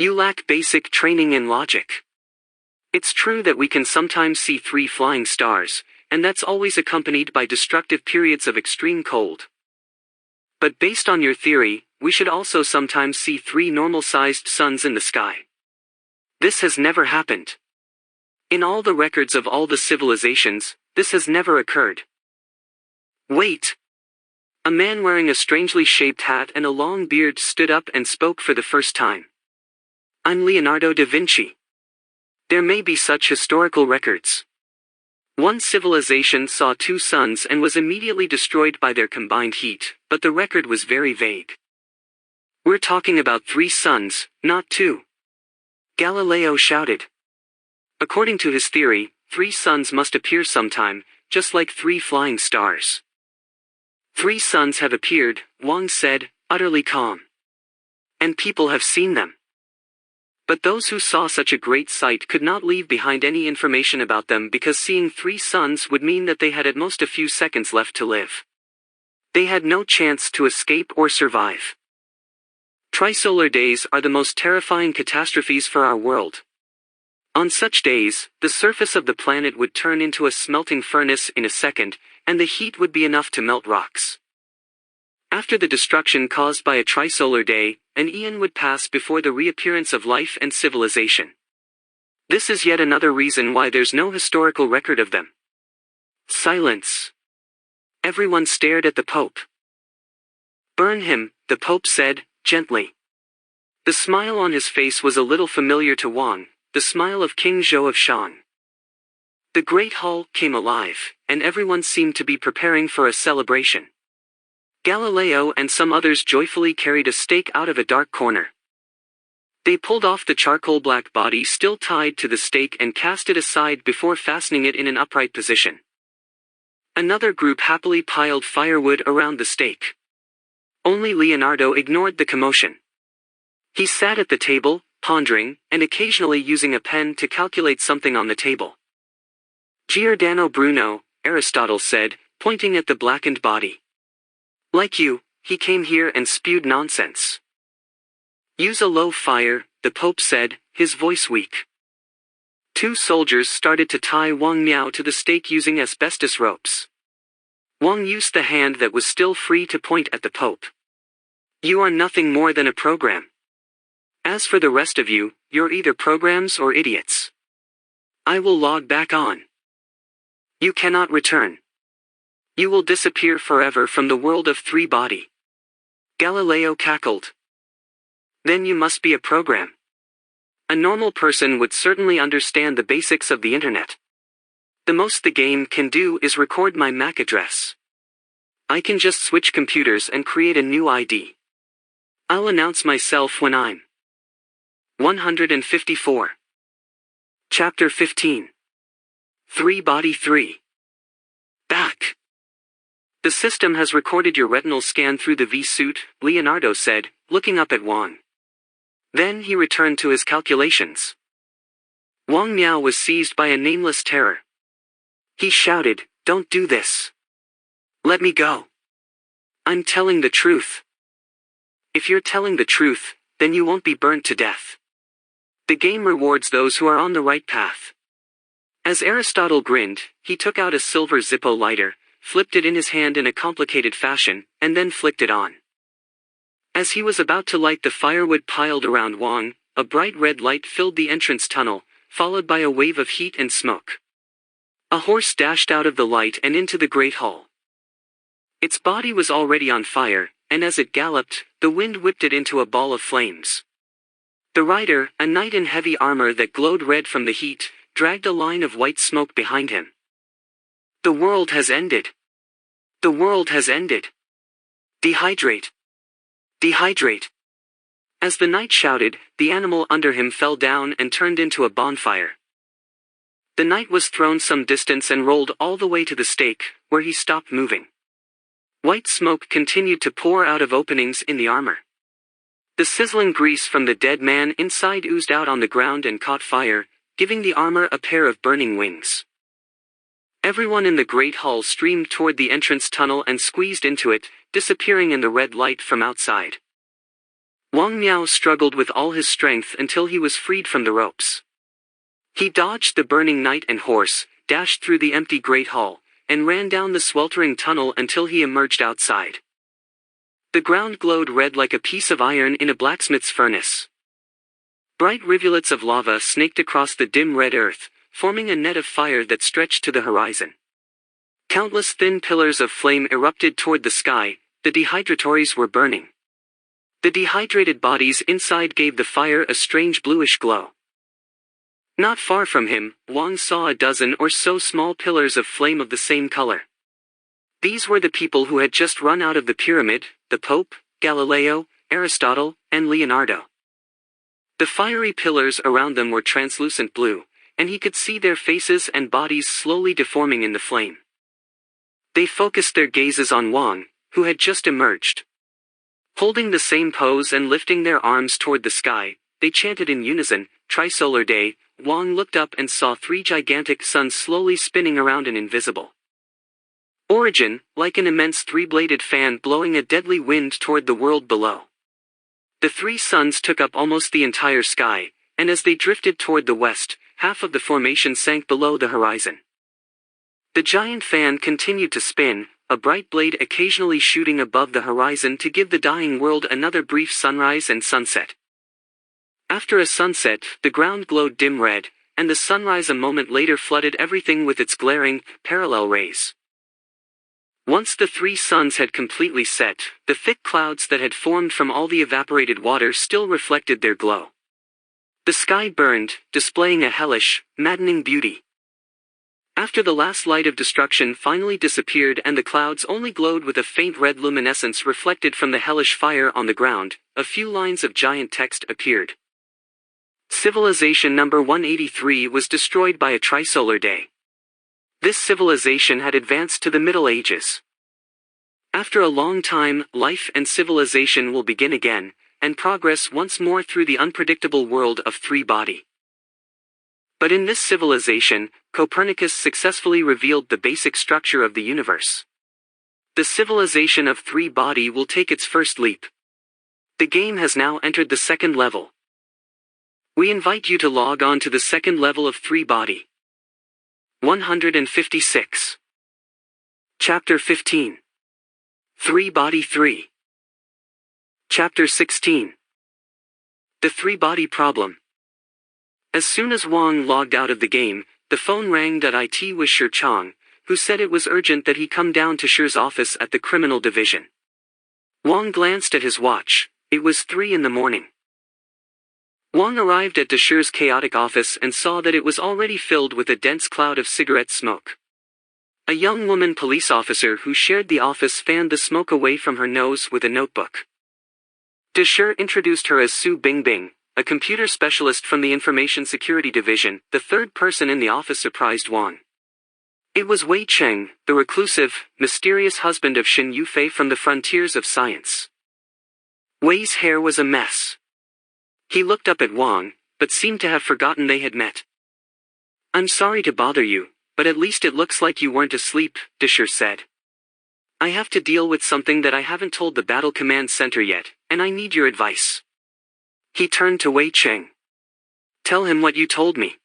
You lack basic training in logic. It's true that we can sometimes see three flying stars, and that's always accompanied by destructive periods of extreme cold. But based on your theory, we should also sometimes see three normal-sized suns in the sky. This has never happened. In all the records of all the civilizations, this has never occurred. Wait. A man wearing a strangely shaped hat and a long beard stood up and spoke for the first time. I'm Leonardo da Vinci. There may be such historical records. One civilization saw two suns and was immediately destroyed by their combined heat, but the record was very vague. We're talking about three suns, not two. Galileo shouted. According to his theory, three suns must appear sometime, just like three flying stars. Three suns have appeared, Wang said, utterly calm. And people have seen them. But those who saw such a great sight could not leave behind any information about them because seeing three suns would mean that they had at most a few seconds left to live. They had no chance to escape or survive. Trisolar days are the most terrifying catastrophes for our world. On such days, the surface of the planet would turn into a smelting furnace in a second, and the heat would be enough to melt rocks. After the destruction caused by a trisolar day, an eon would pass before the reappearance of life and civilization. This is yet another reason why there's no historical record of them. Silence. Everyone stared at the Pope. Burn him, the Pope said, gently. The smile on his face was a little familiar to Wang, the smile of King Zhou of Shang. The great hall came alive, and everyone seemed to be preparing for a celebration. Galileo and some others joyfully carried a stake out of a dark corner. They pulled off the charcoal-black body still tied to the stake and cast it aside before fastening it in an upright position. Another group happily piled firewood around the stake. Only Leonardo ignored the commotion. He sat at the table, pondering, and occasionally using a pen to calculate something on the table. Giordano Bruno, Aristotle said, pointing at the blackened body. Like you, he came here and spewed nonsense. Use a low fire, the Pope said, his voice weak. Two soldiers started to tie Wang Miao to the stake using asbestos ropes. Wang used the hand that was still free to point at the Pope. You are nothing more than a program. As for the rest of you, you're either programs or idiots. I will log back on. You cannot return. You will disappear forever from the world of three-body. Galileo cackled. Then you must be a program. A normal person would certainly understand the basics of the internet. The most the game can do is record my MAC address. I can just switch computers and create a new ID. I'll announce myself when I'm 154. Chapter 15. Three Body 3. Back. The system has recorded your retinal scan through the V-suit, Leonardo said, looking up at Wang. Then he returned to his calculations. Wang Miao was seized by a nameless terror. He shouted, "Don't do this. Let me go. I'm telling the truth." If you're telling the truth, then you won't be burnt to death. The game rewards those who are on the right path. As Aristotle grinned, he took out a silver Zippo lighter, flipped it in his hand in a complicated fashion, and then flicked it on. As he was about to light the firewood piled around Wang, a bright red light filled the entrance tunnel, followed by a wave of heat and smoke. A horse dashed out of the light and into the great hall. Its body was already on fire, and as it galloped, the wind whipped it into a ball of flames. The rider, a knight in heavy armor that glowed red from the heat, dragged a line of white smoke behind him. The world has ended. The world has ended. Dehydrate. Dehydrate. As the knight shouted, the animal under him fell down and turned into a bonfire. The knight was thrown some distance and rolled all the way to the stake, where he stopped moving. White smoke continued to pour out of openings in the armor. The sizzling grease from the dead man inside oozed out on the ground and caught fire, giving the armor a pair of burning wings. Everyone in the great hall streamed toward the entrance tunnel and squeezed into it, disappearing in the red light from outside. Wang Miao struggled with all his strength until he was freed from the ropes. He dodged the burning knight and horse, dashed through the empty great hall, and ran down the sweltering tunnel until he emerged outside. The ground glowed red like a piece of iron in a blacksmith's furnace. Bright rivulets of lava snaked across the dim red earth, forming a net of fire that stretched to the horizon. Countless thin pillars of flame erupted toward the sky. The dehydrators were burning. The dehydrated bodies inside gave the fire a strange bluish glow. Not far from him, Wang saw a dozen or so small pillars of flame of the same color. These were the people who had just run out of the pyramid: the Pope, Galileo, Aristotle, and Leonardo. The fiery pillars around them were translucent blue, and he could see their faces and bodies slowly deforming in the flame. They focused their gazes on Wang, who had just emerged. Holding the same pose and lifting their arms toward the sky, they chanted in unison, "Trisolar Day." Wang looked up and saw three gigantic suns slowly spinning around an invisible origin, like an immense three-bladed fan blowing a deadly wind toward the world below. The three suns took up almost the entire sky, and as they drifted toward the west, half of the formation sank below the horizon. The giant fan continued to spin, a bright blade occasionally shooting above the horizon to give the dying world another brief sunrise and sunset. After a sunset, the ground glowed dim red, and the sunrise a moment later flooded everything with its glaring, parallel rays. Once the three suns had completely set, the thick clouds that had formed from all the evaporated water still reflected their glow. The sky burned, displaying a hellish, maddening beauty. After the last light of destruction finally disappeared and the clouds only glowed with a faint red luminescence reflected from the hellish fire on the ground, a few lines of giant text appeared. Civilization number 183 was destroyed by a trisolar day. This civilization had advanced to the Middle Ages. After a long time, life and civilization will begin again, and progress once more through the unpredictable world of three-body. But in this civilization, Copernicus successfully revealed the basic structure of the universe. The civilization of three-body will take its first leap. The game has now entered the second level. We invite you to log on to the second level of three-body. 156. Chapter 15. Three-body 3. Chapter 16. The three-body problem. As soon as Wang logged out of the game, the phone rang. It was Shi Chang, who said it was urgent that he come down to Shi's office at the criminal division. Wang glanced at his watch. It was 3 in the morning. Wang arrived at Shi's chaotic office and saw that it was already filled with a dense cloud of cigarette smoke. A young woman police officer who shared the office fanned the smoke away from her nose with a notebook. Shi introduced her as Su Bingbing, a computer specialist from the Information Security Division. The third person in the office surprised Wang. It was Wei Cheng, the reclusive, mysterious husband of Xin Yufei from the frontiers of science. Wei's hair was a mess. He looked up at Wang, but seemed to have forgotten they had met. "I'm sorry to bother you, but at least it looks like you weren't asleep," Shi said. "I have to deal with something that I haven't told the Battle Command Center yet, and I need your advice." He turned to Wei Cheng. "Tell him what you told me."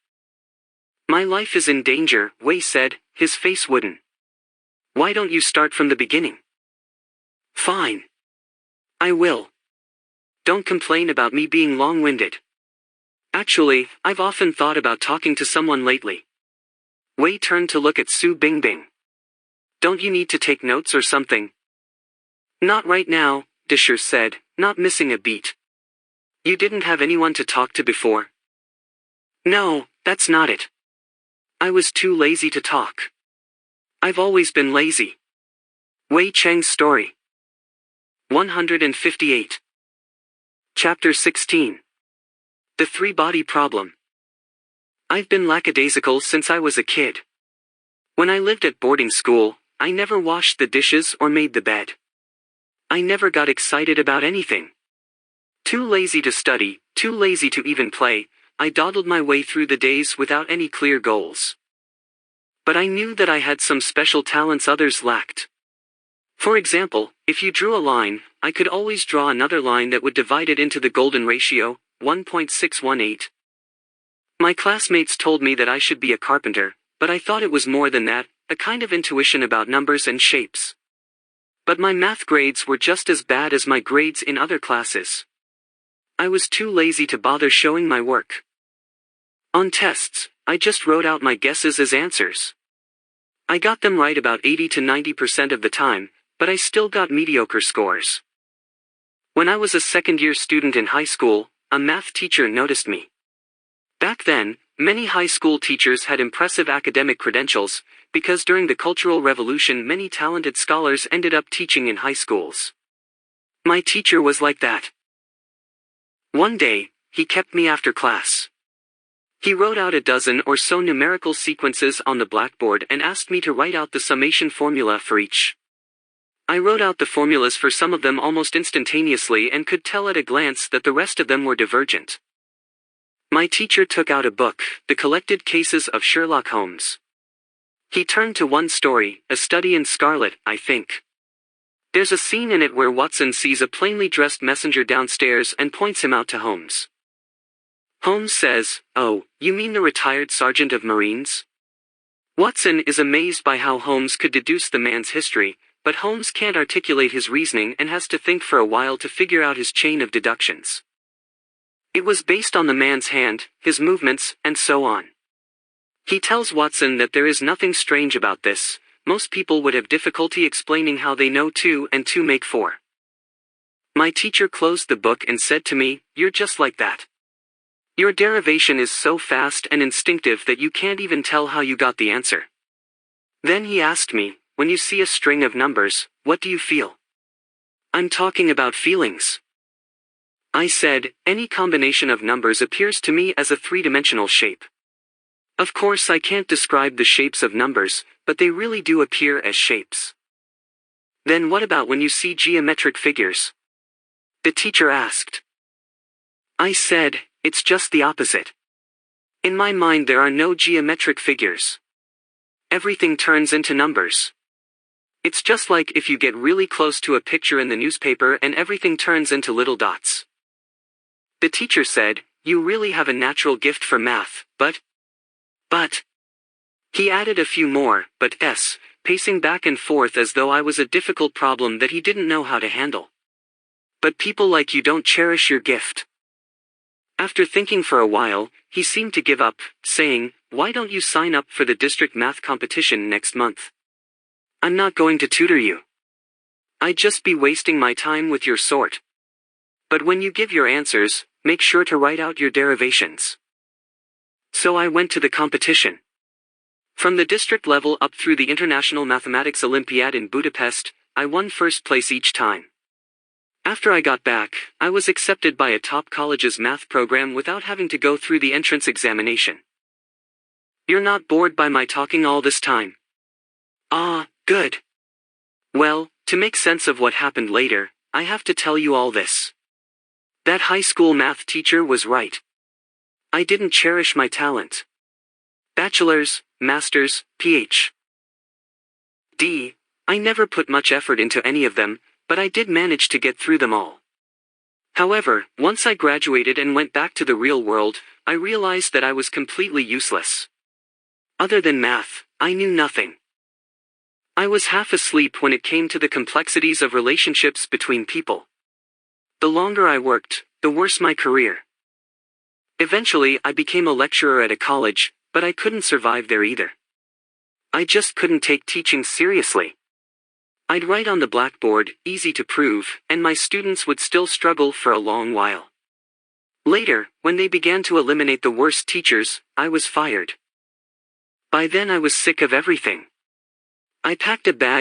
My life is in danger, Wei said, his face wooden. Why don't you start from the beginning? Fine. I will. Don't complain about me being long-winded. Actually, I've often thought about talking to someone lately. Wei turned to look at Su Bingbing. Don't you need to take notes or something? Not right now, Disher said, not missing a beat. You didn't have anyone to talk to before? No, that's not it. I was too lazy to talk. I've always been lazy. Wei Cheng's story. 158. Chapter 16. The three-body problem. I've been lackadaisical since I was a kid. When I lived at boarding school, I never washed the dishes or made the bed. I never got excited about anything. Too lazy to study, too lazy to even play, I dawdled my way through the days without any clear goals. But I knew that I had some special talents others lacked. For example, if you drew a line, I could always draw another line that would divide it into the golden ratio, 1.618. My classmates told me that I should be a carpenter, but I thought it was more than that, a kind of intuition about numbers and shapes. But my math grades were just as bad as my grades in other classes. I was too lazy to bother showing my work. On tests, I just wrote out my guesses as answers. I got them right about 80 to 90% of the time, but I still got mediocre scores. When I was a second-year student in high school, a math teacher noticed me. Back then, many high school teachers had impressive academic credentials, because during the Cultural Revolution many talented scholars ended up teaching in high schools. My teacher was like that. One day, he kept me after class. He wrote out a dozen or so numerical sequences on the blackboard and asked me to write out the summation formula for each. I wrote out the formulas for some of them almost instantaneously and could tell at a glance that the rest of them were divergent. My teacher took out a book, The Collected Cases of Sherlock Holmes. He turned to one story, A Study in Scarlet, I think. There's a scene in it where Watson sees a plainly dressed messenger downstairs and points him out to Holmes. Holmes says, "Oh, you mean the retired sergeant of Marines?" Watson is amazed by how Holmes could deduce the man's history, but Holmes can't articulate his reasoning and has to think for a while to figure out his chain of deductions. It was based on the man's hand, his movements, and so on. He tells Watson that there is nothing strange about this. Most people would have difficulty explaining how they know 2 and 2 make 4. My teacher closed the book and said to me, "You're just like that. Your derivation is so fast and instinctive that you can't even tell how you got the answer." Then he asked me, "When you see a string of numbers, what do you feel?" "I'm talking about feelings." I said, "Any combination of numbers appears to me as a three-dimensional shape. Of course I can't describe the shapes of numbers, but they really do appear as shapes." "Then what about when you see geometric figures?" the teacher asked. I said, "It's just the opposite. In my mind there are no geometric figures. Everything turns into numbers. It's just like if you get really close to a picture in the newspaper and everything turns into little dots." The teacher said, "You really have a natural gift for math, but. He added a few more, but pacing back and forth as though I was a difficult problem that he didn't know how to handle. "But people like you don't cherish your gift." After thinking for a while, he seemed to give up, saying, "Why don't you sign up for the district math competition next month? I'm not going to tutor you. I'd just be wasting my time with your sort. But when you give your answers, make sure to write out your derivations." So I went to the competition. From the district level up through the International Mathematics Olympiad in Budapest, I won first place each time. After I got back, I was accepted by a top college's math program without having to go through the entrance examination. You're not bored by my talking all this time? Ah, good. Well, to make sense of what happened later, I have to tell you all this. That high school math teacher was right. I didn't cherish my talent. Bachelor's, master's, Ph.D. I never put much effort into any of them, but I did manage to get through them all. However, once I graduated and went back to the real world, I realized that I was completely useless. Other than math, I knew nothing. I was half asleep when it came to the complexities of relationships between people. The longer I worked, the worse my career. Eventually, I became a lecturer at a college, but I couldn't survive there either. I just couldn't take teaching seriously. I'd write on the blackboard, easy to prove, and my students would still struggle for a long while. Later, when they began to eliminate the worst teachers, I was fired. By then I was sick of everything. I packed a bag